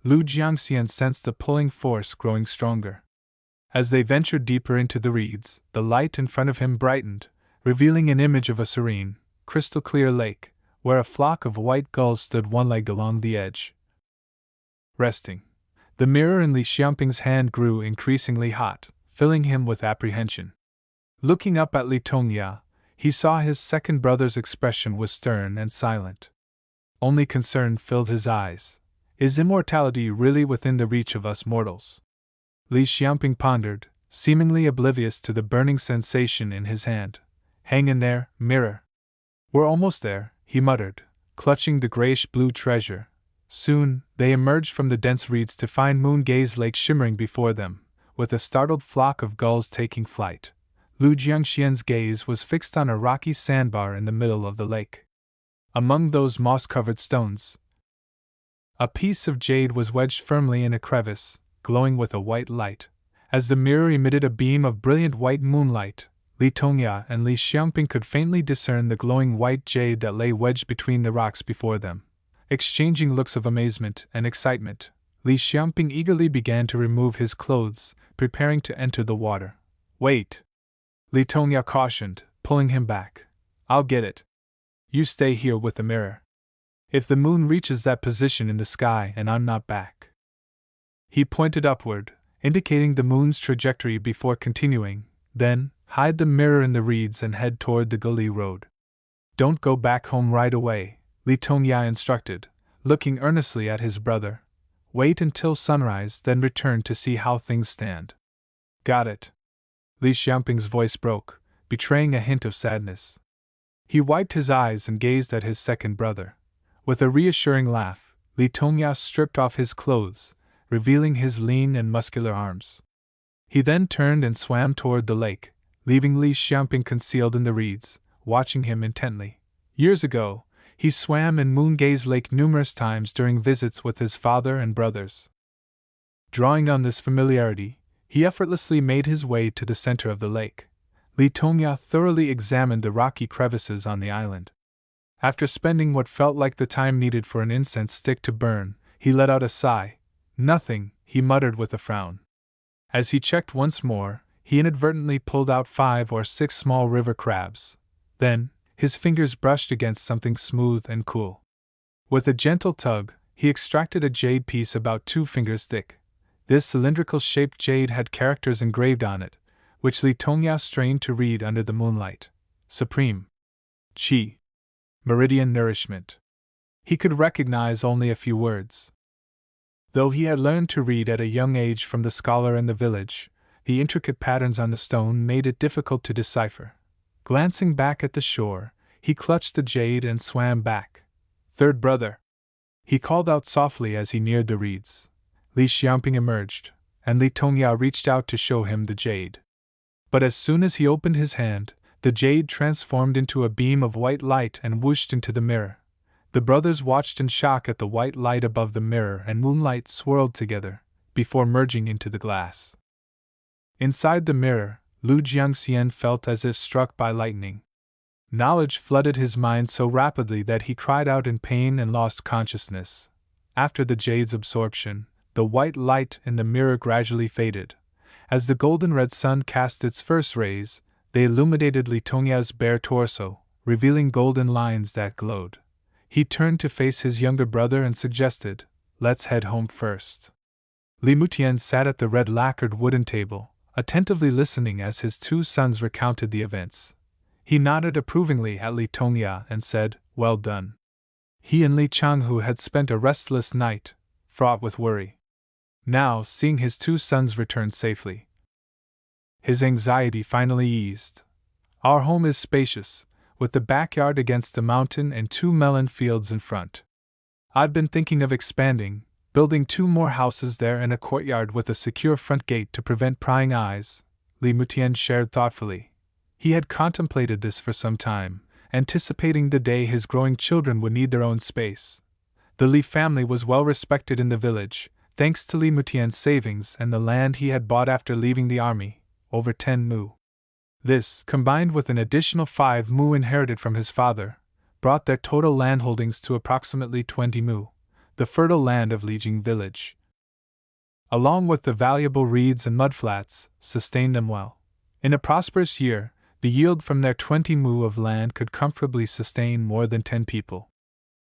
[SPEAKER 1] Lu Jiangxian sensed the pulling force growing stronger. As they ventured deeper into the reeds, the light in front of him brightened, revealing an image of a serene, crystal-clear lake, where a flock of white gulls stood one-legged along the edge, resting. The mirror in Li Xiamping's hand grew increasingly hot, filling him with apprehension. Looking up at Li Tongya, he saw his second brother's expression was stern and silent. Only concern filled his eyes. Is immortality really within the reach of us mortals? Li Xiaoping pondered, seemingly oblivious to the burning sensation in his hand. Hang in there, mirror. We're almost there, he muttered, clutching the grayish-blue treasure. Soon, they emerged from the dense reeds to find Moon Gaze Lake shimmering before them, with a startled flock of gulls taking flight. Lu Jiangxian's gaze was fixed on a rocky sandbar in the middle of the lake. Among those moss-covered stones, a piece of jade was wedged firmly in a crevice, glowing with a white light. As the mirror emitted a beam of brilliant white moonlight, Li Tongya and Li Xiangping could faintly discern the glowing white jade that lay wedged between the rocks before them. Exchanging looks of amazement and excitement, Li Xiangping eagerly began to remove his clothes, preparing to enter the water. Wait! Li Tongya cautioned, pulling him back. I'll get it. You stay here with the mirror. If the moon reaches that position in the sky and I'm not back. He pointed upward, indicating the moon's trajectory before continuing, then, hide the mirror in the reeds and head toward the gully road. Don't go back home right away, Li Tongya instructed, looking earnestly at his brother. Wait until sunrise, then return to see how things stand. Got it. Li Xiaoping's voice broke, betraying a hint of sadness. He wiped his eyes and gazed at his second brother. With a reassuring laugh, Li Tongya stripped off his clothes, revealing his lean and muscular arms. He then turned and swam toward the lake, leaving Li Xiaoping concealed in the reeds, watching him intently. Years ago, he swam in Moon Gaze Lake numerous times during visits with his father and brothers. Drawing on this familiarity, he effortlessly made his way to the center of the lake. Li Tongya thoroughly examined the rocky crevices on the island. After spending what felt like the time needed for an incense stick to burn, he let out a sigh. Nothing, he muttered with a frown. As he checked once more, he inadvertently pulled out 5 or 6 small river crabs. Then, his fingers brushed against something smooth and cool. With a gentle tug, he extracted a jade piece about 2 fingers thick. This cylindrical-shaped jade had characters engraved on it, which Li Tongya strained to read under the moonlight. Supreme. Qi. Meridian nourishment. He could recognize only a few words. Though he had learned to read at a young age from the scholar in the village, the intricate patterns on the stone made it difficult to decipher. Glancing back at the shore, he clutched the jade and swam back. Third brother! He called out softly as he neared the reeds. Li Xiaoping emerged, and Li Tongya reached out to show him the jade. But as soon as he opened his hand, the jade transformed into a beam of white light and whooshed into the mirror. The brothers watched in shock at the white light above the mirror and moonlight swirled together, before merging into the glass. Inside the mirror, Lu Jiangxian felt as if struck by lightning. Knowledge flooded his mind so rapidly that he cried out in pain and lost consciousness. After the jade's absorption, the white light in the mirror gradually faded. As the golden-red sun cast its first rays, they illuminated Li Tongya's bare torso, revealing golden lines that glowed. He turned to face his younger brother and suggested, "Let's head home first." Li Mutian sat at the red-lacquered wooden table, attentively listening as his 2 sons recounted the events. He nodded approvingly at Li Tongya and said, "Well done." He and Li Changhu had spent a restless night, fraught with worry. Now, seeing his 2 sons return safely, his anxiety finally eased. Our home is spacious, with the backyard against the mountain and 2 melon fields in front. I've been thinking of expanding, building 2 more houses there and a courtyard with a secure front gate to prevent prying eyes, Li Mutian shared thoughtfully. He had contemplated this for some time, anticipating the day his growing children would need their own space. The Li family was well respected in the village, thanks to Li Mutian's savings and the land he had bought after leaving the army, over 10 mu. This, combined with an additional 5 mu inherited from his father, brought their total landholdings to approximately 20 mu, the fertile land of Lijing village. Along with the valuable reeds and mudflats, sustained them well. In a prosperous year, the yield from their 20 mu of land could comfortably sustain more than 10 people.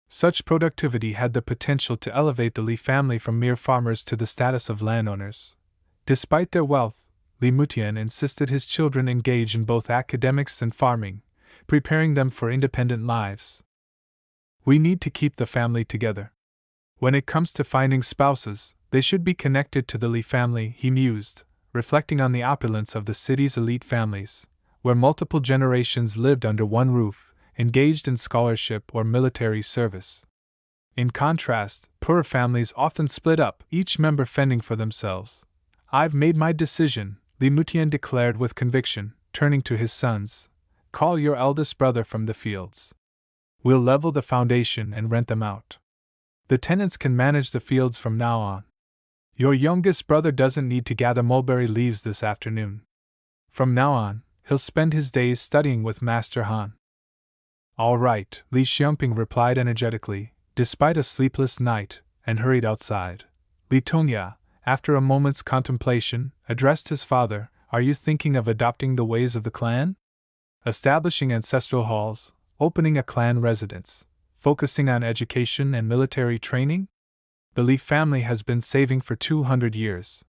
[SPEAKER 1] Such productivity had the potential to elevate the Li family from mere farmers to the status of landowners. Despite their wealth, Li Mutian insisted his children engage in both academics and farming, preparing them for independent lives. "We need to keep the family together. When it comes to finding spouses, they should be connected to the Li family, he mused, reflecting on the opulence of the city's elite families, where multiple generations lived under one roof, engaged in scholarship or military service. In contrast, poorer families often split up, each member fending for themselves. I've made my decision, Li Mutian declared with conviction, turning to his sons. Call your eldest brother from the fields. We'll level the foundation and rent them out. The tenants can manage the fields from now on. Your youngest brother doesn't need to gather mulberry leaves this afternoon. From now on, he'll spend his days studying with Master Han. All right, Li Xiangping replied energetically, despite a sleepless night, and hurried outside. Li Tongya, after a moment's contemplation, addressed his father. Are you thinking of adopting the ways of the clan? Establishing ancestral halls, opening a clan residence, focusing on education and military training? The Li family has been saving for 200 years.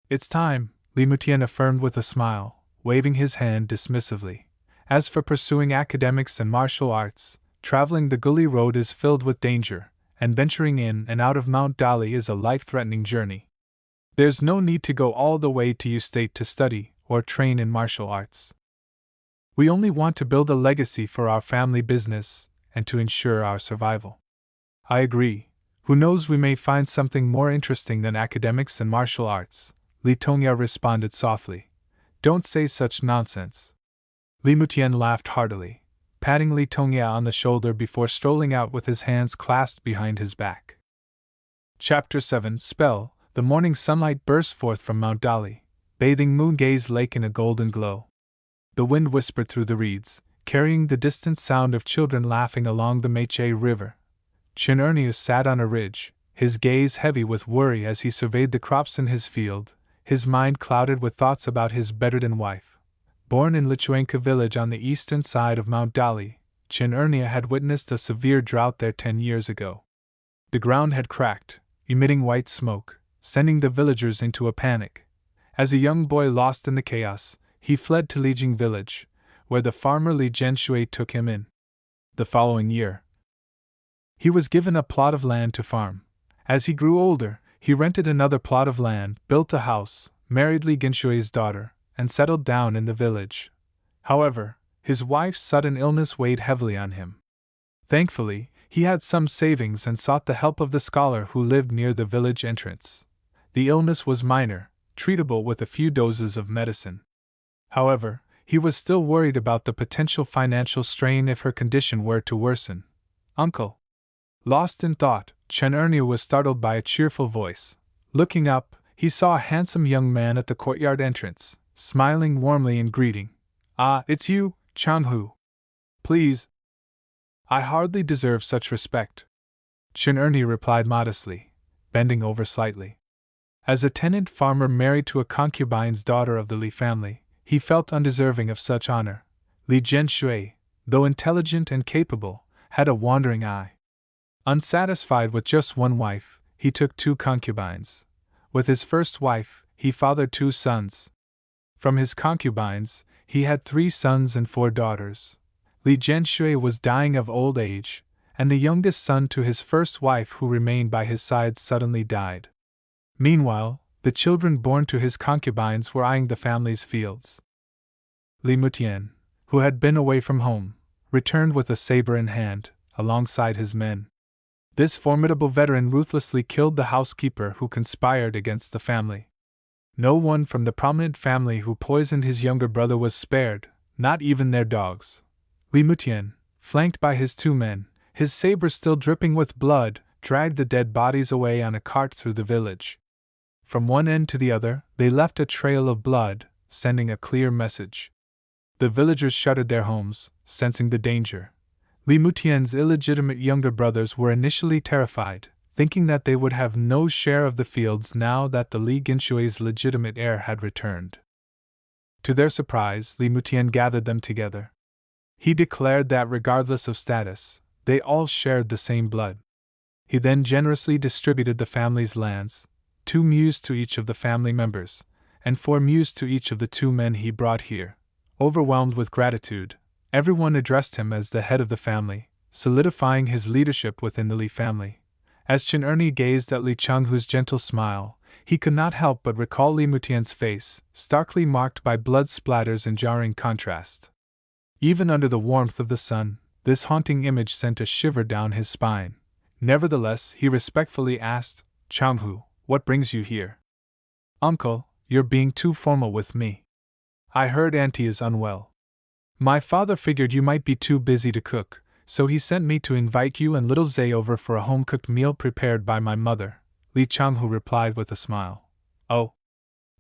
[SPEAKER 1] It's time, Li Mutian affirmed with a smile, waving his hand dismissively. As for pursuing academics and martial arts, traveling the Gully Road is filled with danger, and venturing in and out of Mount Dali is a life-threatening journey. There's no need to go all the way to Yu State to study or train in martial arts. We only want to build a legacy for our family business and to ensure our survival. I agree. Who knows, we may find something more interesting than academics and martial arts, Li Tongya responded softly. Don't say such nonsense. Li Mutian laughed heartily, patting Li Tongya on the shoulder before strolling out with his hands clasped behind his back. Chapter 7 Spell. The morning sunlight burst forth from Mount Dali, bathing Moongaze Lake in a golden glow. The wind whispered through the reeds, carrying the distant sound of children laughing along the Meche River. Qin Ernius sat on a ridge, his gaze heavy with worry as he surveyed the crops in his field, his mind clouded with thoughts about his bedridden wife. Born in Lichuanka village on the eastern side of Mount Dali, Qin Ernia had witnessed a severe drought there 10 years ago. The ground had cracked, emitting white smoke, sending the villagers into a panic. As a young boy lost in the chaos, he fled to Lijing village, where the farmer Li Zhenshui took him in. The following year, he was given a plot of land to farm. As he grew older, he rented another plot of land, built a house, married Li Genshui's daughter, and settled down in the village. However, his wife's sudden illness weighed heavily on him. Thankfully, he had some savings and sought the help of the scholar who lived near the village entrance. The illness was minor, treatable with a few doses of medicine. However, he was still worried about the potential financial strain if her condition were to worsen. Uncle. Lost in thought, Chen Ernia was startled by a cheerful voice. Looking up, he saw a handsome young man at the courtyard entrance, smiling warmly in greeting. Ah, it's you, Changhu. Please. I hardly deserve such respect, Chen Ernia replied modestly, bending over slightly. As a tenant farmer married to a concubine's daughter of the Li family, he felt undeserving of such honor. Li Zhenshui, though intelligent and capable, had a wandering eye. Unsatisfied with just one wife, he took 2 concubines. With his first wife, he fathered 2 sons. From his concubines, he had 3 sons and 4 daughters. Li Zhenshui was dying of old age, and the youngest son to his first wife who remained by his side suddenly died. Meanwhile, the children born to his concubines were eyeing the family's fields. Li Mutian, who had been away from home, returned with a saber in hand, alongside his men. This formidable veteran ruthlessly killed the housekeeper who conspired against the family. No one from the prominent family who poisoned his younger brother was spared, not even their dogs. Li Mutian, flanked by his 2 men, his saber still dripping with blood, dragged the dead bodies away on a cart through the village. From one end to the other, they left a trail of blood, sending a clear message. The villagers shuttered their homes, sensing the danger. Li Mutian's illegitimate younger brothers were initially terrified, thinking that they would have no share of the fields now that the Li Genshui's legitimate heir had returned. To their surprise, Li Mutian gathered them together. He declared that regardless of status, they all shared the same blood. He then generously distributed the family's lands, 2 mues to each of the family members, and 4 mues to each of the 2 men he brought here. Overwhelmed with gratitude, everyone addressed him as the head of the family, solidifying his leadership within the Li family. As Chen Ernie gazed at Li Changhu's gentle smile, he could not help but recall Li Mutian's face, starkly marked by blood splatters in jarring contrast. Even under the warmth of the sun, this haunting image sent a shiver down his spine. Nevertheless, he respectfully asked, "Changhu, what brings you here?" "Uncle, you're being too formal with me. I heard Auntie is unwell. My father figured you might be too busy to cook, so he sent me to invite you and little Zay over for a home-cooked meal prepared by my mother," Li Changhu replied with a smile. "Oh,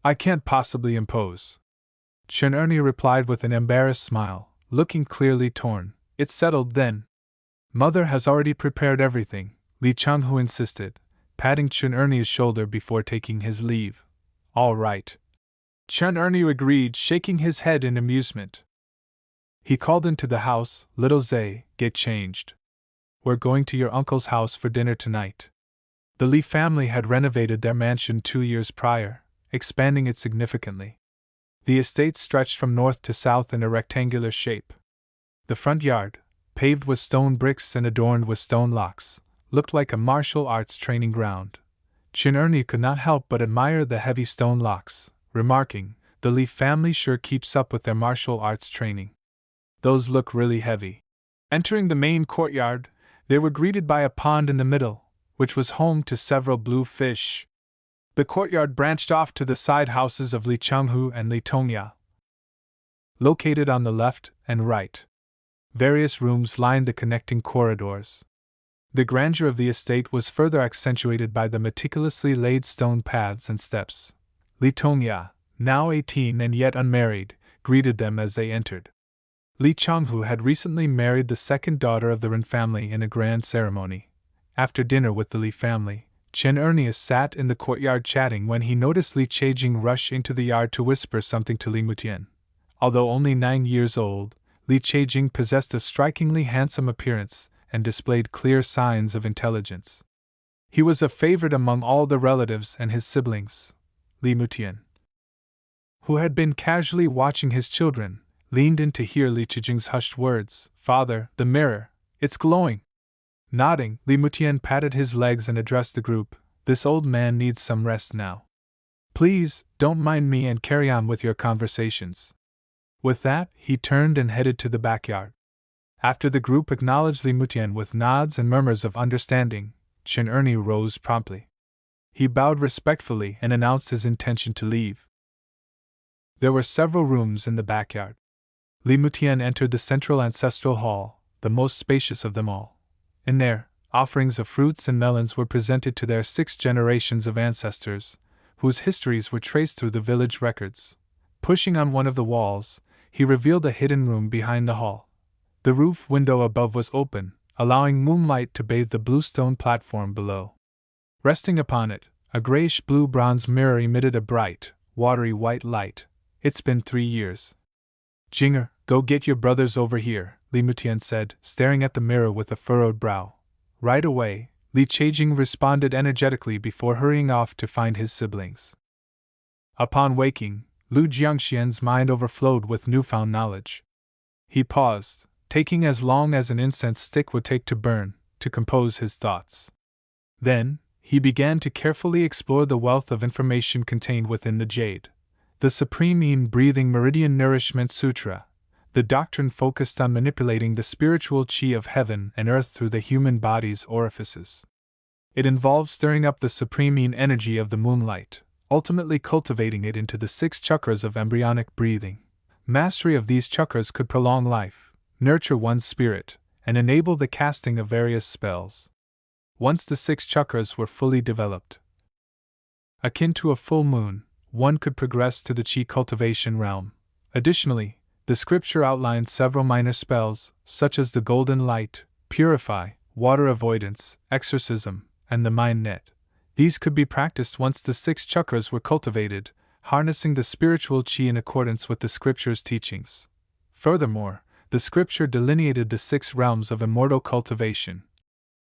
[SPEAKER 1] I can't possibly impose," Chen Ernie replied with an embarrassed smile, looking clearly torn. "It's settled then." "Mother has already prepared everything," Li Changhu insisted, patting Chen Ernie's shoulder before taking his leave. "All right," Chen Ernie agreed, shaking his head in amusement. He called into the house, "Little Zay, get changed. We're going to your uncle's house for dinner tonight." The Li family had renovated their mansion 2 years prior, expanding it significantly. The estate stretched from north to south in a rectangular shape. The front yard, paved with stone bricks and adorned with stone locks, looked like a martial arts training ground. Chen Ernie could not help but admire the heavy stone locks, remarking, "The Li family sure keeps up with their martial arts training. Those look really heavy." Entering the main courtyard, they were greeted by a pond in the middle, which was home to several blue fish. The courtyard branched off to the side houses of Li Changhu and Li Tongya, located on the left and right. Various rooms lined the connecting corridors. The grandeur of the estate was further accentuated by the meticulously laid stone paths and steps. Li Tongya, now 18 and yet unmarried, greeted them as they entered. Li Changhu had recently married the second daughter of the Ren family in a grand ceremony. After dinner with the Li family, Chen Ernie sat in the courtyard chatting when he noticed Li Chejing rush into the yard to whisper something to Li Mutian. Although only 9 years old, Li Chejing possessed a strikingly handsome appearance and displayed clear signs of intelligence. He was a favorite among all the relatives and his siblings. Li Mutian, who had been casually watching his children, leaned in to hear Li Chejing's hushed words. "Father, the mirror, it's glowing." Nodding, Li Mutian patted his legs and addressed the group. "This old man needs some rest now. Please, don't mind me and carry on with your conversations." With that, he turned and headed to the backyard. After the group acknowledged Li Mutian with nods and murmurs of understanding, Chen Ernie rose promptly. He bowed respectfully and announced his intention to leave. There were several rooms in the backyard. Li Mutian entered the central ancestral hall, the most spacious of them all. In there, offerings of fruits and melons were presented to their 6 generations of ancestors, whose histories were traced through the village records. Pushing on one of the walls, he revealed a hidden room behind the hall. The roof window above was open, allowing moonlight to bathe the blue stone platform below. Resting upon it, a grayish-blue bronze mirror emitted a bright, watery white light. "It's been 3 years. Jinger, go get your brothers over here," Li Mutian said, staring at the mirror with a furrowed brow. Right away, Li Chejing responded energetically before hurrying off to find his siblings. Upon waking, Lu Jiangxian's mind overflowed with newfound knowledge. He paused, taking as long as an incense stick would take to burn, to compose his thoughts. Then, he began to carefully explore the wealth of information contained within the jade. The Supreme Yin Breathing Meridian Nourishment Sutra, the doctrine focused on manipulating the spiritual qi of heaven and earth through the human body's orifices. It involves stirring up the Supreme Yin energy of the moonlight, ultimately cultivating it into the 6 chakras of embryonic breathing. Mastery of these chakras could prolong life, nurture one's spirit, and enable the casting of various spells. Once the 6 chakras were fully developed, akin to a full moon, one could progress to the qi cultivation realm. Additionally, the scripture outlined several minor spells, such as the golden light, purify, water avoidance, exorcism, and the mind net. These could be practiced once the 6 chakras were cultivated, harnessing the spiritual qi in accordance with the scripture's teachings. Furthermore, the scripture delineated the 6 realms of immortal cultivation: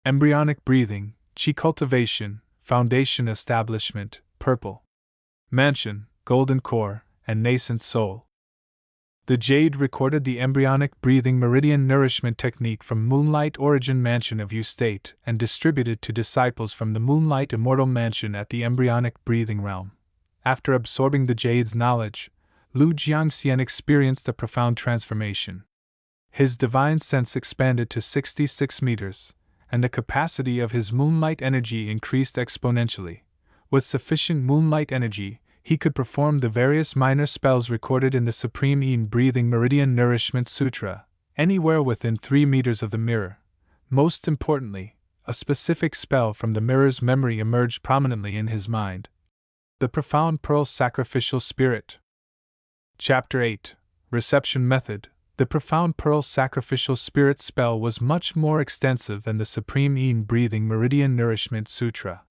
[SPEAKER 1] embryonic breathing, qi cultivation, foundation establishment, purple mansion, golden core, and nascent soul. The jade recorded the embryonic breathing meridian nourishment technique from Moonlight Origin Mansion of U State and distributed to disciples from the Moonlight Immortal Mansion at the embryonic breathing realm. After absorbing the jade's knowledge, Lu Jiangxian experienced a profound transformation. His divine sense expanded to 66 meters, and the capacity of his moonlight energy increased exponentially. With sufficient moonlight energy, he could perform the various minor spells recorded in the Supreme Yin Breathing Meridian Nourishment Sutra, anywhere within 3 meters of the mirror. Most importantly, a specific spell from the mirror's memory emerged prominently in his mind. The Profound Pearl Sacrificial Spirit. Chapter 8. Reception Method. The Profound Pearl Sacrificial Spirit spell was much more extensive than the Supreme Yin Breathing Meridian Nourishment Sutra.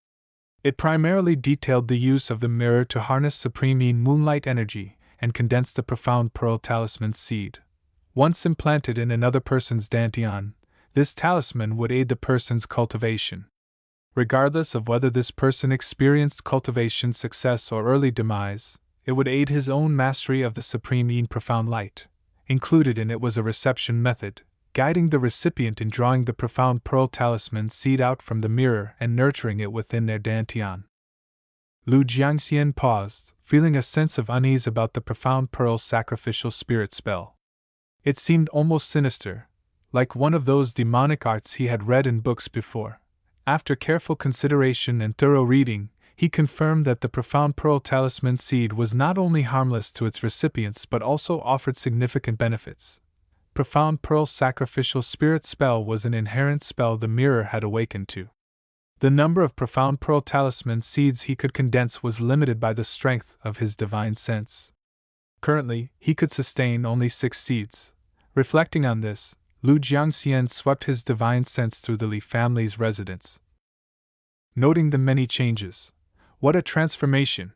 [SPEAKER 1] It primarily detailed the use of the mirror to harness Supreme Yin moonlight energy and condense the Profound Pearl Talisman seed. Once implanted in another person's dantian, this talisman would aid the person's cultivation. Regardless of whether this person experienced cultivation success or early demise, it would aid his own mastery of the Supreme Yin Profound Light. Included in it was a reception method, guiding the recipient in drawing the Profound Pearl Talisman seed out from the mirror and nurturing it within their dantian. Lu Jiangxian paused, feeling a sense of unease about the Profound Pearl Sacrificial Spirit spell. It seemed almost sinister, like one of those demonic arts he had read in books before. After careful consideration and thorough reading, he confirmed that the Profound Pearl Talisman seed was not only harmless to its recipients but also offered significant benefits. Profound Pearl Sacrificial Spirit spell was an inherent spell the mirror had awakened to. The number of Profound Pearl Talisman seeds he could condense was limited by the strength of his divine sense. Currently, he could sustain only 6 seeds. Reflecting on this, Lu Jiangxian swept his divine sense through the Li family's residence. Noting the many changes. What a transformation!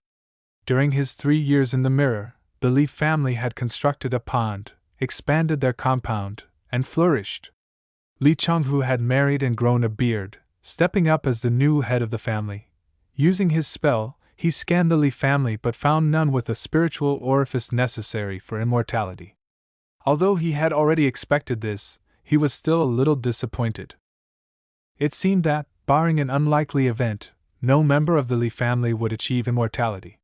[SPEAKER 1] During his 3 years in the mirror, the Li family had constructed a pond, expanded their compound, and flourished. Li Changhu had married and grown a beard, stepping up as the new head of the family. Using his spell, he scanned the Li family but found none with the spiritual orifice necessary for immortality. Although he had already expected this, he was still a little disappointed. It seemed that, barring an unlikely event, no member of the Li family would achieve immortality.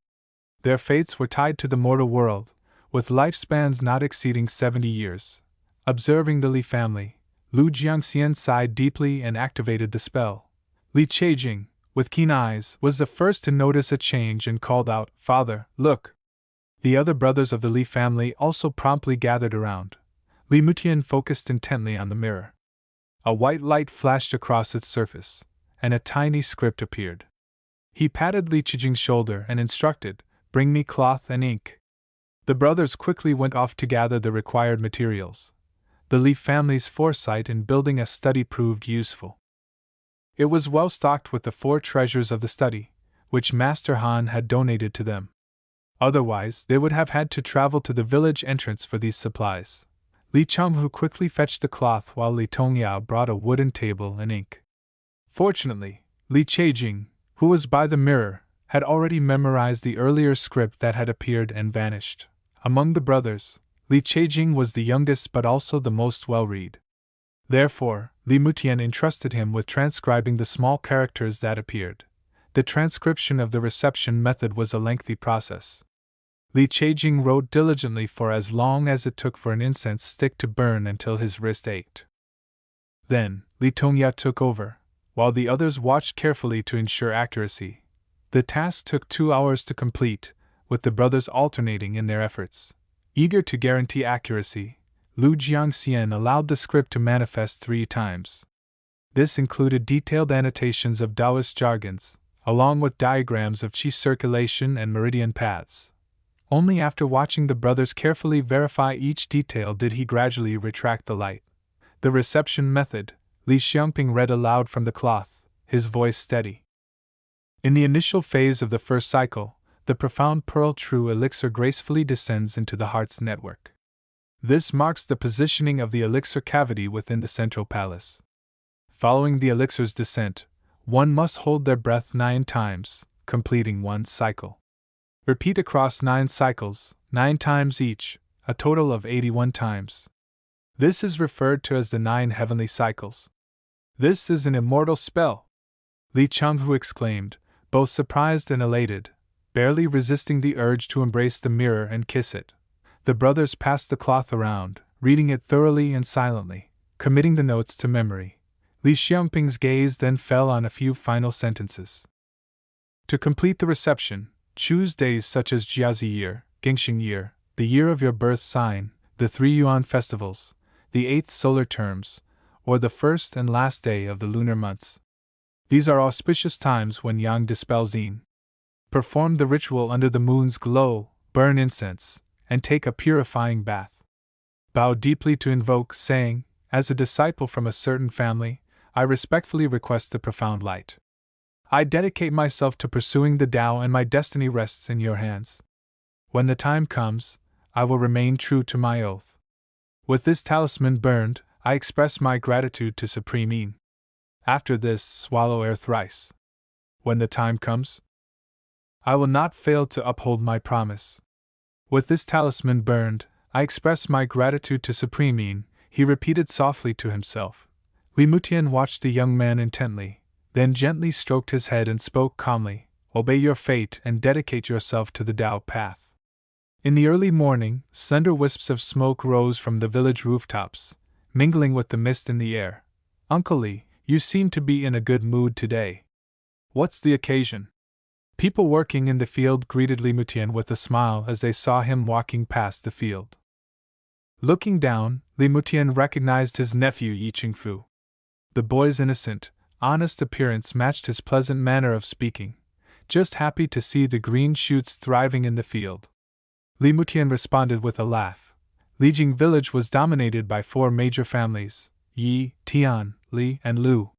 [SPEAKER 1] Their fates were tied to the mortal world, with lifespans not exceeding 70 years. Observing the Li family, Lu Jiangxian sighed deeply and activated the spell. Li Cheijing, with keen eyes, was the first to notice a change and called out, "Father, look!" The other brothers of the Li family also promptly gathered around. Li Mutian focused intently on the mirror. A white light flashed across its surface, and a tiny script appeared. He patted Li Cheijing's shoulder and instructed, "Bring me cloth and ink." The brothers quickly went off to gather the required materials. The Li family's foresight in building a study proved useful. It was well stocked with the 4 treasures of the study, which Master Han had donated to them. Otherwise, they would have had to travel to the village entrance for these supplies. Li Changhu quickly fetched the cloth while Li Tongyao brought a wooden table and ink. Fortunately, Li Cheijing, who was by the mirror, had already memorized the earlier script that had appeared and vanished. Among the brothers, Li Cheijing was the youngest but also the most well-read. Therefore, Li Mutian entrusted him with transcribing the small characters that appeared. The transcription of the reception method was a lengthy process. Li Cheijing wrote diligently for as long as it took for an incense stick to burn until his wrist ached. Then, Li Tongya took over, while the others watched carefully to ensure accuracy. The task took 2 hours to complete, with the brothers alternating in their efforts. Eager to guarantee accuracy, Lu Jiangxian allowed the script to manifest 3 times. This included detailed annotations of Taoist jargons, along with diagrams of qi circulation and meridian paths. Only after watching the brothers carefully verify each detail did he gradually retract the light. The reception method, Li Xiangping read aloud from the cloth, his voice steady. In the initial phase of the first cycle, the Profound Pearl True Elixir gracefully descends into the heart's network. This marks the positioning of the elixir cavity within the central palace. Following the elixir's descent, one must hold their breath 9 times, completing one cycle. Repeat across 9 cycles, 9 times each, a total of 81 times. This is referred to as the 9 heavenly cycles. This is an immortal spell! Li Changhu exclaimed, both surprised and elated, barely resisting the urge to embrace the mirror and kiss it. The brothers passed the cloth around, reading it thoroughly and silently, committing the notes to memory. Li Xiangping's gaze then fell on a few final sentences. To complete the reception, choose days such as Jiazi year, Gingxing year, the year of your birth sign, the 3 Yuan festivals, the 8th solar terms, or the first and last day of the lunar months. These are auspicious times when Yang dispels Yin. Perform the ritual under the moon's glow, burn incense, and take a purifying bath. Bow deeply to invoke, saying, as a disciple from a certain family, I respectfully request the profound light. I dedicate myself to pursuing the Tao and my destiny rests in your hands. When the time comes, I will remain true to my oath. With this talisman burned, I express my gratitude to Supreme Yin. After this, swallow air thrice. When the time comes, I will not fail to uphold my promise. With this talisman burned, I express my gratitude to Supreme Yin, he repeated softly to himself. Li Mutian watched the young man intently, then gently stroked his head and spoke calmly, obey your fate and dedicate yourself to the Tao path. In the early morning, slender wisps of smoke rose from the village rooftops, mingling with the mist in the air. Uncle Li, you seem to be in a good mood today. What's the occasion? People working in the field greeted Li Mutian with a smile as they saw him walking past the field. Looking down, Li Mutian recognized his nephew Yi Qingfu. The boy's innocent, honest appearance matched his pleasant manner of speaking, just happy to see the green shoots thriving in the field. Li Mutian responded with a laugh. Lijing village was dominated by 4 major families, Yi, Tian, Li, and Lu.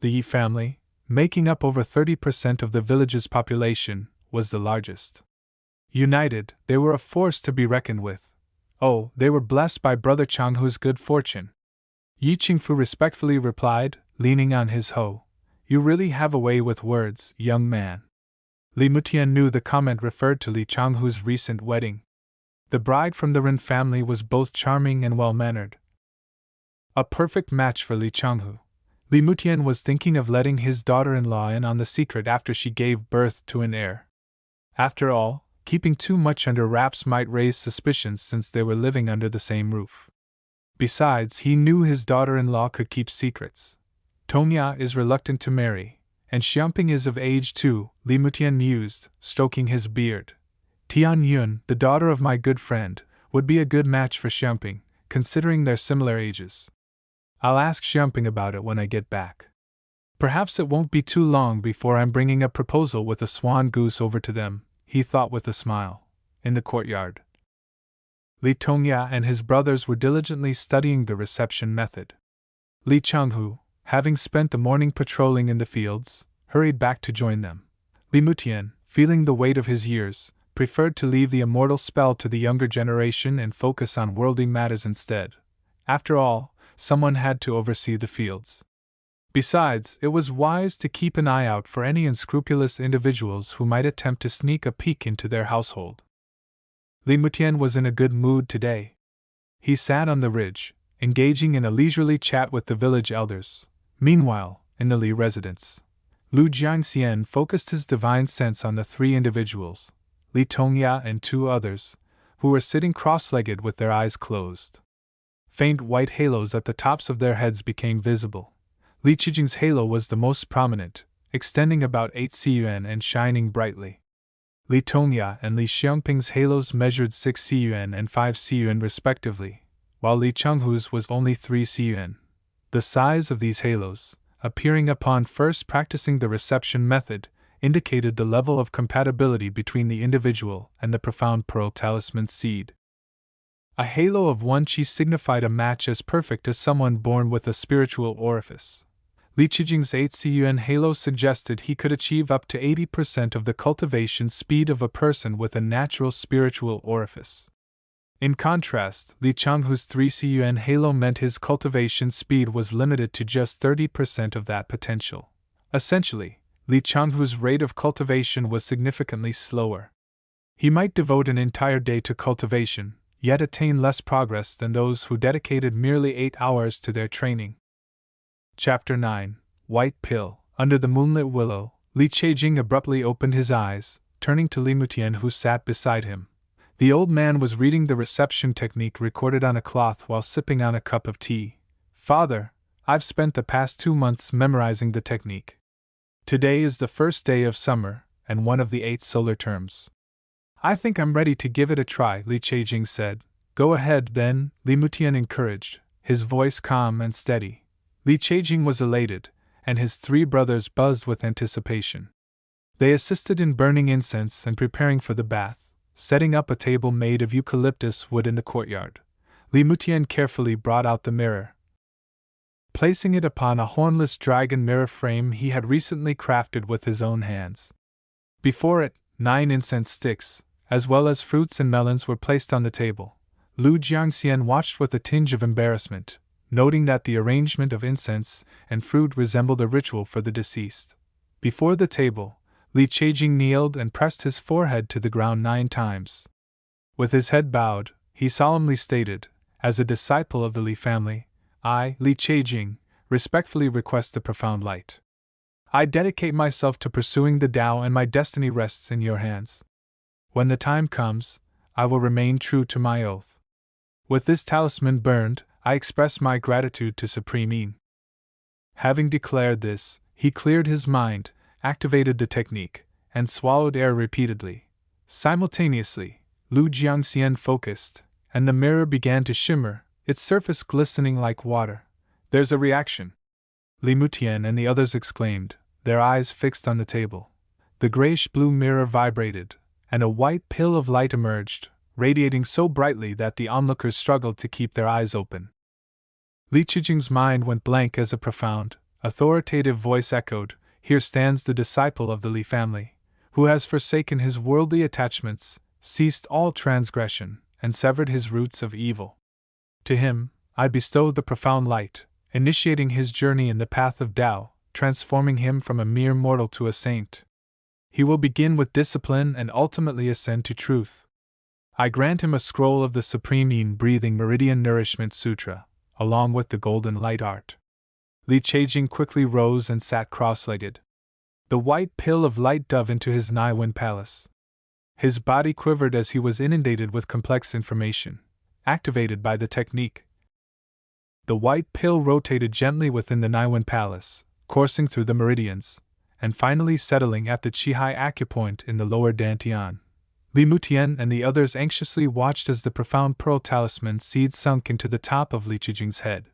[SPEAKER 1] The Yi family, making up over 30% of the village's population, was the largest. United, they were a force to be reckoned with. Oh, they were blessed by Brother Changhu's good fortune. Yi Qingfu respectfully replied, leaning on his hoe. You really have a way with words, young man. Li Mutian knew the comment referred to Li Changhu's recent wedding. The bride from the Ren family was both charming and well-mannered. A perfect match for Li Changhu. Li Mutian was thinking of letting his daughter-in-law in on the secret after she gave birth to an heir. After all, keeping too much under wraps might raise suspicions since they were living under the same roof. Besides, he knew his daughter-in-law could keep secrets. Tongya is reluctant to marry, and Xiangping is of age too, Li Mutian mused, stroking his beard. Tian Yun, the daughter of my good friend, would be a good match for Xiangping, considering their similar ages. I'll ask Xiangping about it when I get back. Perhaps it won't be too long before I'm bringing a proposal with a swan goose over to them, he thought with a smile. In the courtyard, Li Tongya and his brothers were diligently studying the reception method. Li Changhu, having spent the morning patrolling in the fields, hurried back to join them. Li Mutian, feeling the weight of his years, preferred to leave the immortal spell to the younger generation and focus on worldly matters instead. After all, someone had to oversee the fields. Besides, it was wise to keep an eye out for any unscrupulous individuals who might attempt to sneak a peek into their household. Li Mutian was in a good mood today. He sat on the ridge, engaging in a leisurely chat with the village elders. Meanwhile, in the Li residence, Lu Jiangxian focused his divine sense on the 3 individuals, Li Tongya and 2 others, who were sitting cross-legged with their eyes closed. Faint white halos at the tops of their heads became visible. Li Qijing's halo was the most prominent, extending about 8 cun and shining brightly. Li Tongya and Li Xiangping's halos measured 6 cun and 5 cun respectively, while Li Changhu's was only 3 cun. The size of these halos, appearing upon first practicing the reception method, indicated the level of compatibility between the individual and the profound pearl talisman seed. A halo of 1 chi signified a match as perfect as someone born with a spiritual orifice. Li Qijing's 8 cun halo suggested he could achieve up to 80% of the cultivation speed of a person with a natural spiritual orifice. In contrast, Li Changhu's 3 cun halo meant his cultivation speed was limited to just 30% of that potential. Essentially, Li Changhu's rate of cultivation was significantly slower. He might devote an entire day to cultivation, yet attain less progress than those who dedicated merely 8 hours to their training. Chapter 9. White Pill. Under the moonlit willow, Li Chejing abruptly opened his eyes, turning to Li Mutian who sat beside him. The old man was reading the reception technique recorded on a cloth while sipping on a cup of tea. Father, I've spent the past 2 months memorizing the technique. Today is the first day of summer, and one of the 8 solar terms. I think I'm ready to give it a try, Li Chejing said. Go ahead, then, Li Mutian encouraged, his voice calm and steady. Li Chejing was elated, and his 3 brothers buzzed with anticipation. They assisted in burning incense and preparing for the bath, setting up a table made of eucalyptus wood in the courtyard. Li Mutian carefully brought out the mirror. Placing it upon a hornless dragon mirror frame he had recently crafted with his own hands. Before it, 9 incense sticks, as well as fruits and melons, were placed on the table. Lu Jiangxian watched with a tinge of embarrassment, noting that the arrangement of incense and fruit resembled a ritual for the deceased. Before the table, Li Chejing kneeled and pressed his forehead to the ground 9 times. With his head bowed, he solemnly stated, as a disciple of the Li family, I, Li Chejing, respectfully request the profound light. I dedicate myself to pursuing the Tao and my destiny rests in your hands. When the time comes, I will remain true to my oath. With this talisman burned, I express my gratitude to Supreme Yin. Having declared this, he cleared his mind, activated the technique, and swallowed air repeatedly. Simultaneously, Lu Jiangxian focused, and the mirror began to shimmer, its surface glistening like water. There's a reaction! Li Mutian and the others exclaimed, their eyes fixed on the table. The grayish-blue mirror vibrated, and a white pill of light emerged, radiating so brightly that the onlookers struggled to keep their eyes open. Li Chejing's mind went blank as a profound, authoritative voice echoed, Here stands the disciple of the Li family, who has forsaken his worldly attachments, ceased all transgression, and severed his roots of evil. To him, I bestow the profound light, initiating his journey in the path of Tao, transforming him from a mere mortal to a saint. He will begin with discipline and ultimately ascend to truth. I grant him a scroll of the Supreme Yin Breathing Meridian Nourishment Sutra, along with the Golden Light Art. Li Chejing quickly rose and sat cross-legged. The white pill of light dove into his Naiwen palace. His body quivered as he was inundated with complex information, activated by the technique. The white pill rotated gently within the Naiwen palace, coursing through the meridians, and finally settling at the Qihai acupoint in the lower Dantian. Li Mutian and the others anxiously watched as the profound pearl talisman seed sunk into the top of Li Chejing's head.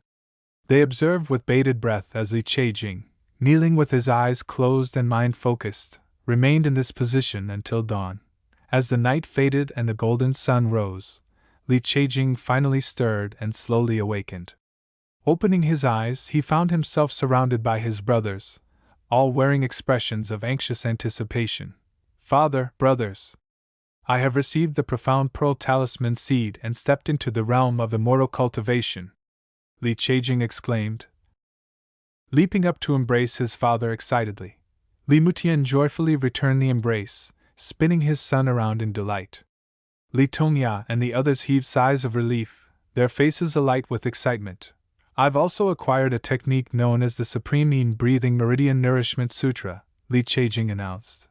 [SPEAKER 1] They observed with bated breath as Li Chejing, kneeling with his eyes closed and mind focused, remained in this position until dawn. As the night faded and the golden sun rose, Li Chejing finally stirred and slowly awakened. Opening his eyes, he found himself surrounded by his brothers, all wearing expressions of anxious anticipation. Father, brothers! I have received the profound pearl talisman seed and stepped into the realm of immortal cultivation, Li Chejing exclaimed, leaping up to embrace his father excitedly. Li Mutian joyfully returned the embrace, spinning his son around in delight. Li Tongya and the others heaved sighs of relief, their faces alight with excitement. I've also acquired a technique known as the Supreme Yin Breathing Meridian Nourishment Sutra, Li Chejing announced.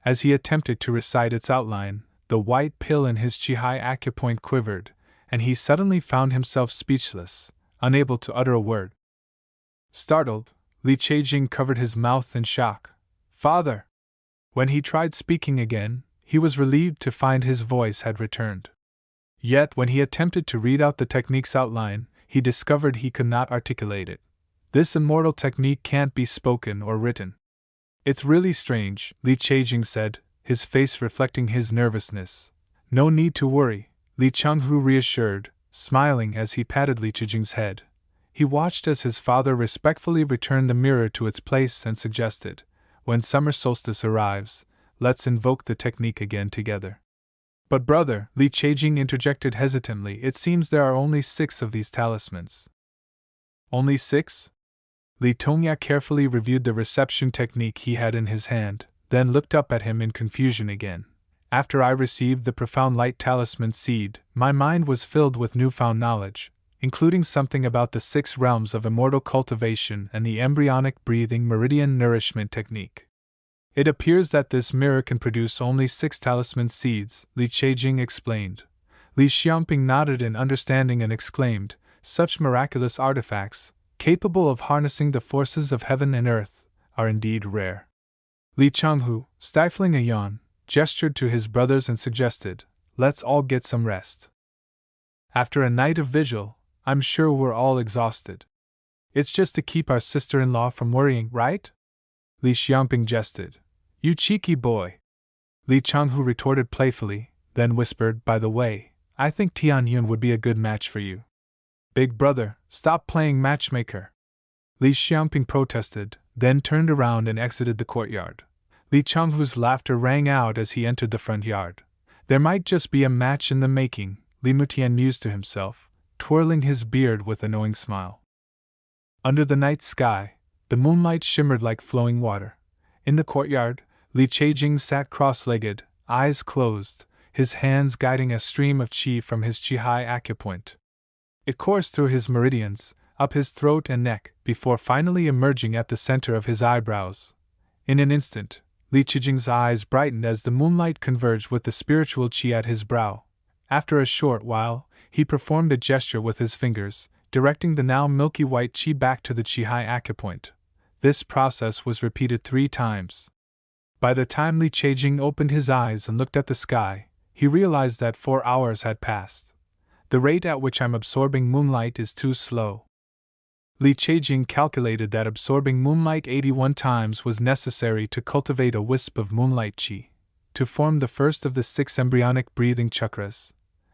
[SPEAKER 1] As he attempted to recite its outline, the white pill in his Qihai acupoint quivered, and he suddenly found himself speechless, unable to utter a word. Startled, Li Chejing covered his mouth in shock. Father! When he tried speaking again, he was relieved to find his voice had returned. Yet when he attempted to read out the technique's outline, he discovered he could not articulate it. This immortal technique can't be spoken or written. It's really strange, Li Chejing said, his face reflecting his nervousness. No need to worry, Li Changhu reassured, smiling as he patted Li Chejing's head. He watched as his father respectfully returned the mirror to its place and suggested, when summer solstice arrives, let's invoke the technique again together. But brother, Li Chejing interjected hesitantly, it seems there are only 6 of these talismans. Only 6? Li Tongya carefully reviewed the reception technique he had in his hand, then looked up at him in confusion again. After I received the profound light talisman seed, my mind was filled with newfound knowledge, including something about the 6 realms of immortal cultivation and the embryonic breathing meridian nourishment technique. It appears that this mirror can produce only 6 talisman seeds, Li Cheijing explained. Li Xiaoping nodded in understanding and exclaimed, such miraculous artifacts, capable of harnessing the forces of heaven and earth, are indeed rare. Li Changhu, stifling a yawn, gestured to his brothers and suggested, let's all get some rest. After a night of vigil, I'm sure we're all exhausted. It's just to keep our sister-in-law from worrying, right? Li Xiaoping jested. You cheeky boy. Li Changhu retorted playfully, then whispered, by the way, I think Tian Yun would be a good match for you. Big brother, stop playing matchmaker. Li Xiaoping protested, then turned around and exited the courtyard. Li Changhu's laughter rang out as he entered the front yard. There might just be a match in the making, Li Mutian mused to himself, twirling his beard with a knowing smile. Under the night sky, the moonlight shimmered like flowing water. In the courtyard, Li Cheijing sat cross-legged, eyes closed, his hands guiding a stream of qi from his qi-hai acupoint. It coursed through his meridians, up his throat and neck, before finally emerging at the center of his eyebrows. In an instant, Li Cheijing's eyes brightened as the moonlight converged with the spiritual qi at his brow. After a short while, he performed a gesture with his fingers, directing the now milky white qi back to the qi-hai acupoint. This process was repeated 3 times. By the time Li Cheijing opened his eyes and looked at the sky, he realized that 4 hours had passed. The rate at which I'm absorbing moonlight is too slow. Li Cheijing calculated that absorbing moonlight 81 times was necessary to cultivate a wisp of moonlight qi, to form the first of the 6 embryonic breathing chakras,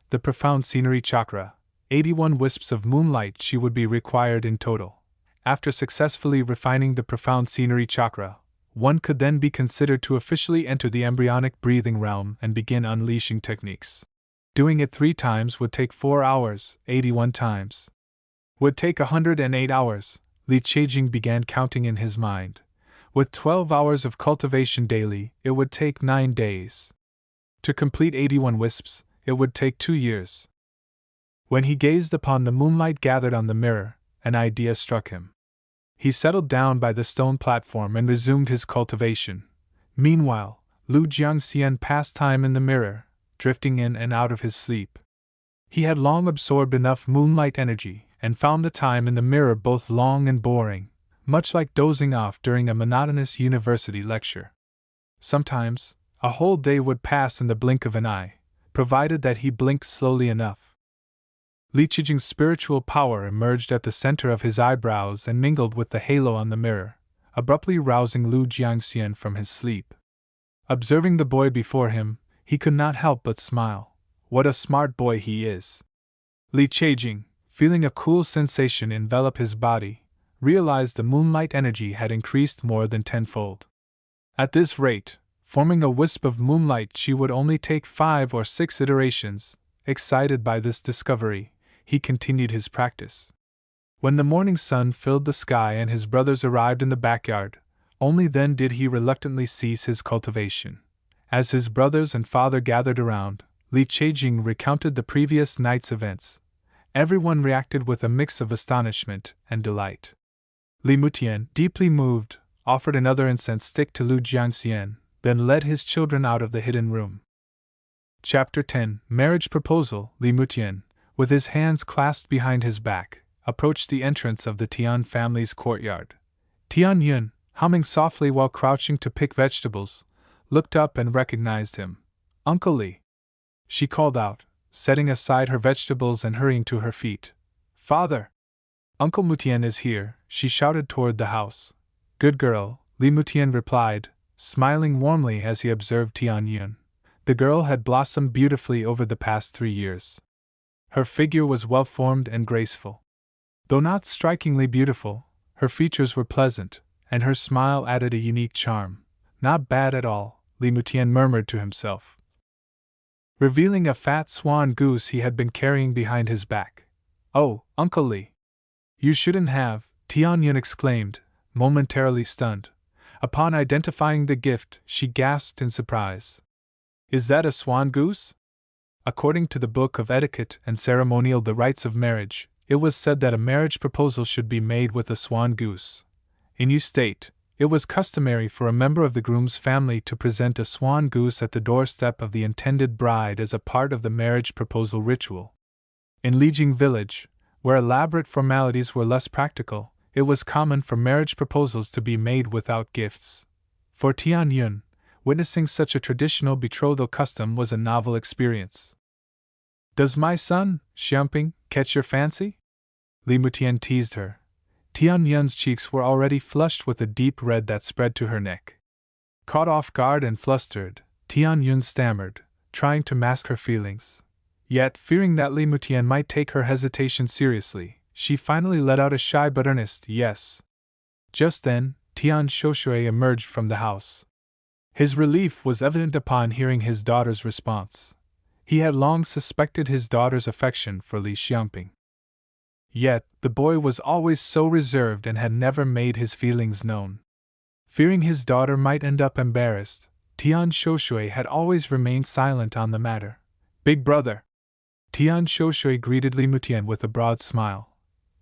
[SPEAKER 1] the profound scenery chakra. 81 wisps of moonlight qi would be required in total. After successfully refining the profound scenery chakra, one could then be considered to officially enter the embryonic breathing realm and begin unleashing techniques. Doing it 3 times would take 4 hours, 81 times would take 108 hours, Li Cheijing began counting in his mind. With 12 hours of cultivation daily, it would take 9 days. To complete 81 wisps, it would take 2 years. When he gazed upon the moonlight gathered on the mirror, an idea struck him. He settled down by the stone platform and resumed his cultivation. Meanwhile, Lu Jiangxian passed time in the mirror, drifting in and out of his sleep. He had long absorbed enough moonlight energy, and found the time in the mirror both long and boring, much like dozing off during a monotonous university lecture. Sometimes, a whole day would pass in the blink of an eye, provided that he blinked slowly enough. Li Cheijing's spiritual power emerged at the center of his eyebrows and mingled with the halo on the mirror, abruptly rousing Lu Jiangxian from his sleep. Observing the boy before him, he could not help but smile. What a smart boy he is! Li Cheijing, feeling a cool sensation envelop his body, realized the moonlight energy had increased more than 10-fold. At this rate, forming a wisp of moonlight qi would only take 5 or 6 iterations. Excited by this discovery, he continued his practice. When the morning sun filled the sky and his brothers arrived in the backyard, only then did he reluctantly cease his cultivation. As his brothers and father gathered around, Li Cheijing recounted the previous night's events. Everyone reacted with a mix of astonishment and delight. Li Mutian, deeply moved, offered another incense stick to Lu Jiangxian, then led his children out of the hidden room. Chapter 10 Marriage Proposal. Li Mutian, with his hands clasped behind his back, approached the entrance of the Tian family's courtyard. Tian Yun, humming softly while crouching to pick vegetables, looked up and recognized him. Uncle Li, she called out, setting aside her vegetables and hurrying to her feet. Father! Uncle Mutian is here, she shouted toward the house. Good girl, Li Mutian replied, smiling warmly as he observed Tian Yun. The girl had blossomed beautifully over the past 3 years. Her figure was well-formed and graceful. Though not strikingly beautiful, her features were pleasant, and her smile added a unique charm. Not bad at all, Li Mutian murmured to himself, revealing a fat swan goose he had been carrying behind his back. Oh, Uncle Li! You shouldn't have, Tian Yun exclaimed, momentarily stunned. Upon identifying the gift, she gasped in surprise. Is that a swan goose? According to the Book of Etiquette and Ceremonial, the Rites of Marriage, it was said that a marriage proposal should be made with a swan goose. In your state, it was customary for a member of the groom's family to present a swan goose at the doorstep of the intended bride as a part of the marriage proposal ritual. In Lijiang village, where elaborate formalities were less practical, it was common for marriage proposals to be made without gifts. For Tian Yun, witnessing such a traditional betrothal custom was a novel experience. Does my son, Xiamping, catch your fancy? Li Mutian teased her. Tian Yun's cheeks were already flushed with a deep red that spread to her neck. Caught off guard and flustered, Tian Yun stammered, trying to mask her feelings. Yet, fearing that Li Mutian might take her hesitation seriously, she finally let out a shy but earnest yes. Just then, Tian Shoshui emerged from the house. His relief was evident upon hearing his daughter's response. He had long suspected his daughter's affection for Li Xiamping. Yet, the boy was always so reserved and had never made his feelings known. Fearing his daughter might end up embarrassed, Tian Shoshui had always remained silent on the matter. Big brother! Tian Shoshui greeted Li Mutian with a broad smile.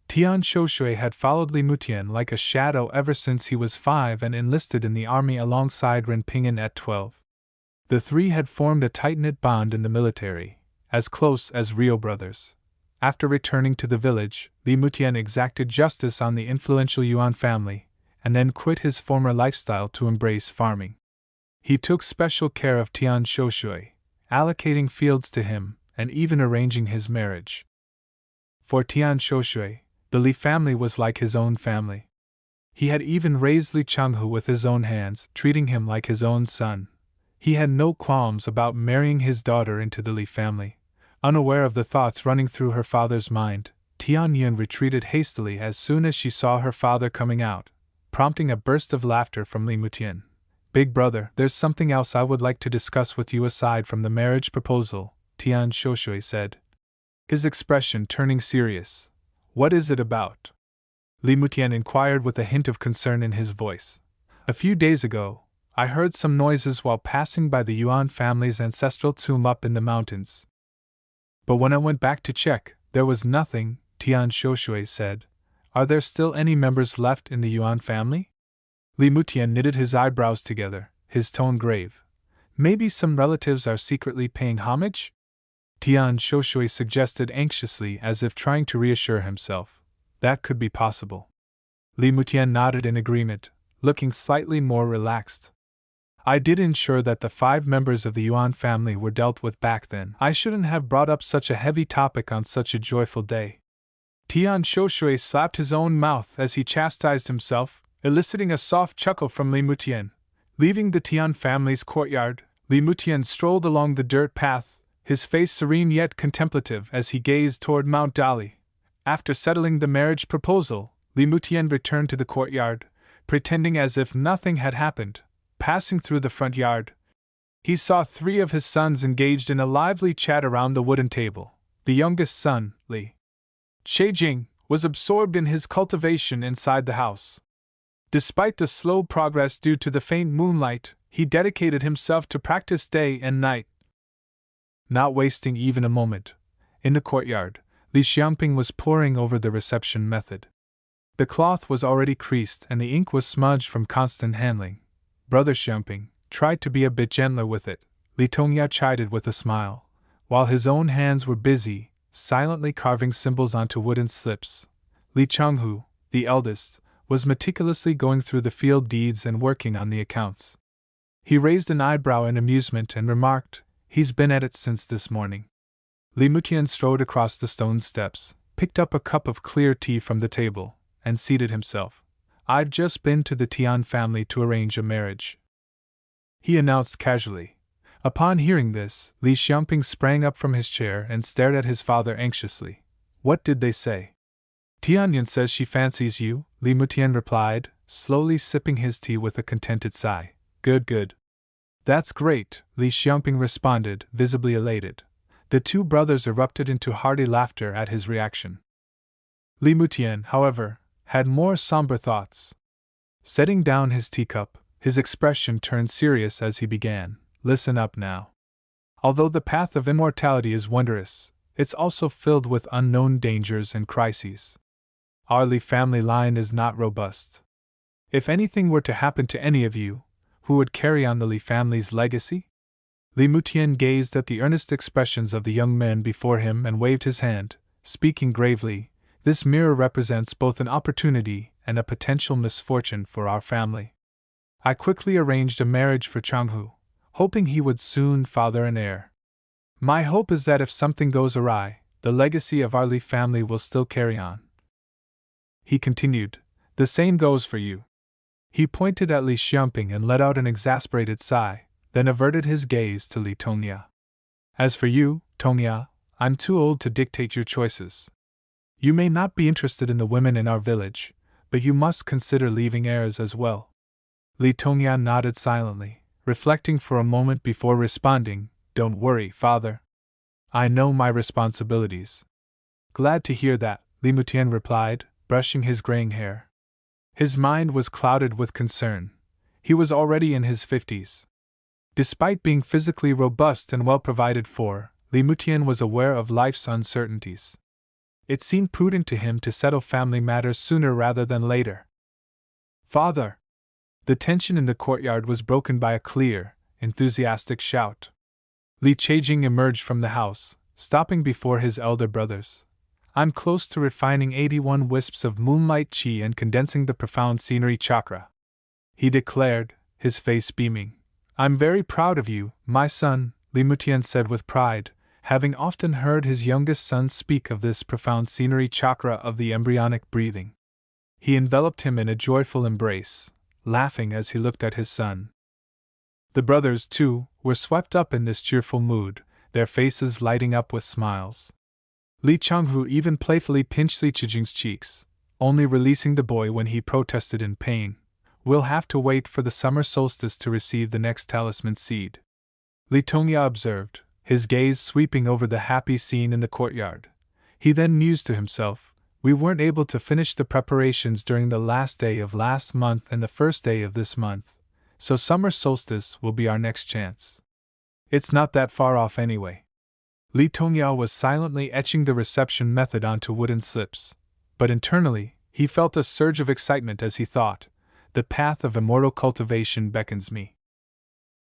[SPEAKER 1] Tian Shoshui had followed Li Mutian like a shadow ever since he was 5 and enlisted in the army alongside Ren Ping'an at 12. The three had formed a tight-knit bond in the military, as close as real brothers. After returning to the village, Li Mutian exacted justice on the influential Yuan family, and then quit his former lifestyle to embrace farming. He took special care of Tian Shoshui, allocating fields to him, and even arranging his marriage. For Tian Shoshui, the Li family was like his own family. He had even raised Li Changhu with his own hands, treating him like his own son. He had no qualms about marrying his daughter into the Li family. Unaware of the thoughts running through her father's mind, Tian Yun retreated hastily as soon as she saw her father coming out, prompting a burst of laughter from Li Mutian. Big brother, there's something else I would like to discuss with you aside from the marriage proposal, Tian Shoshui said, his expression turning serious. What is it about? Li Mutian inquired with a hint of concern in his voice. A few days ago, I heard some noises while passing by the Yuan family's ancestral tomb up in the mountains. But when I went back to check, there was nothing, Tian Shoshui said. Are there still any members left in the Yuan family? Li Mutian knitted his eyebrows together, his tone grave. Maybe some relatives are secretly paying homage? Tian Shoshui suggested anxiously as if trying to reassure himself. That could be possible. Li Mutian nodded in agreement, looking slightly more relaxed. I did ensure that the 5 members of the Yuan family were dealt with back then. I shouldn't have brought up such a heavy topic on such a joyful day. Tian Shoshui slapped his own mouth as he chastised himself, eliciting a soft chuckle from Li Mutian. Leaving the Tian family's courtyard, Li Mutian strolled along the dirt path, his face serene yet contemplative as he gazed toward Mount Dali. After settling the marriage proposal, Li Mutian returned to the courtyard, pretending as if nothing had happened. Passing through the front yard, he saw 3 of his sons engaged in a lively chat around the wooden table. The youngest son, Li Cheijing, was absorbed in his cultivation inside the house. Despite the slow progress due to the faint moonlight, he dedicated himself to practice day and night. Not wasting even a moment, in the courtyard, Li Xiamping was poring over the reception method. The cloth was already creased and the ink was smudged from constant handling. Brother Xiamping tried to be a bit gentler with it, Li Tongya chided with a smile, while his own hands were busy, silently carving symbols onto wooden slips. Li Changhu, the eldest, was meticulously going through the field deeds and working on the accounts. He raised an eyebrow in amusement and remarked, "He's been at it since this morning." Li Mutian strode across the stone steps, picked up a cup of clear tea from the table, and seated himself. "I've just been to the Tian family to arrange a marriage," he announced casually. Upon hearing this, Li Xiamping sprang up from his chair and stared at his father anxiously. "What did they say?" "Tianyan says she fancies you," Li Mutian replied, slowly sipping his tea with a contented sigh. Good, good. "That's great," Li Xiamping responded, visibly elated. The 2 brothers erupted into hearty laughter at his reaction. Li Mutian, however, had more somber thoughts. Setting down his teacup, his expression turned serious as he began. "Listen up now. Although the path of immortality is wondrous, it's also filled with unknown dangers and crises. Our Li family line is not robust. If anything were to happen to any of you, who would carry on the Li family's legacy? Li Mutian gazed at the earnest expressions of the young men before him and waved his hand, speaking gravely. This mirror represents both an opportunity and a potential misfortune for our family. I quickly arranged a marriage for Changhu, hoping he would soon father an heir. My hope is that if something goes awry, the legacy of our Li family will still carry on. He continued, the same goes for you. He pointed at Li Xiamping and let out an exasperated sigh, then averted his gaze to Li Tongya. As for you, Tongya, I'm too old to dictate your choices. You may not be interested in the women in our village, but you must consider leaving heirs as well. Li Tongya nodded silently, reflecting for a moment before responding, Don't worry, father. I know my responsibilities. Glad to hear that, Li Mutian replied, brushing his graying hair. His mind was clouded with concern. He was already in his 50s. Despite being physically robust and well provided for, Li Mutian was aware of life's uncertainties. It seemed prudent to him to settle family matters sooner rather than later. Father! The tension in the courtyard was broken by a clear, enthusiastic shout. Li Chejing emerged from the house, stopping before his elder brothers. I'm close to refining 81 wisps of moonlight qi and condensing the profound scenery chakra, he declared, his face beaming. I'm very proud of you, my son, Li Mutian said with pride, having often heard his youngest son speak of this profound scenery chakra of the embryonic breathing. He enveloped him in a joyful embrace, laughing as he looked at his son. The brothers, too, were swept up in this cheerful mood, their faces lighting up with smiles. Li Changhu even playfully pinched Li Chijing's cheeks, only releasing the boy when he protested in pain. We'll have to wait for the summer solstice to receive the next talisman seed, Li Tongya observed, his gaze sweeping over the happy scene in the courtyard. He then mused to himself, we weren't able to finish the preparations during the last day of last month and the first day of this month, so summer solstice will be our next chance. It's not that far off anyway. Li Tongya was silently etching the reception method onto wooden slips, but internally, he felt a surge of excitement as he thought, the path of immortal cultivation beckons me.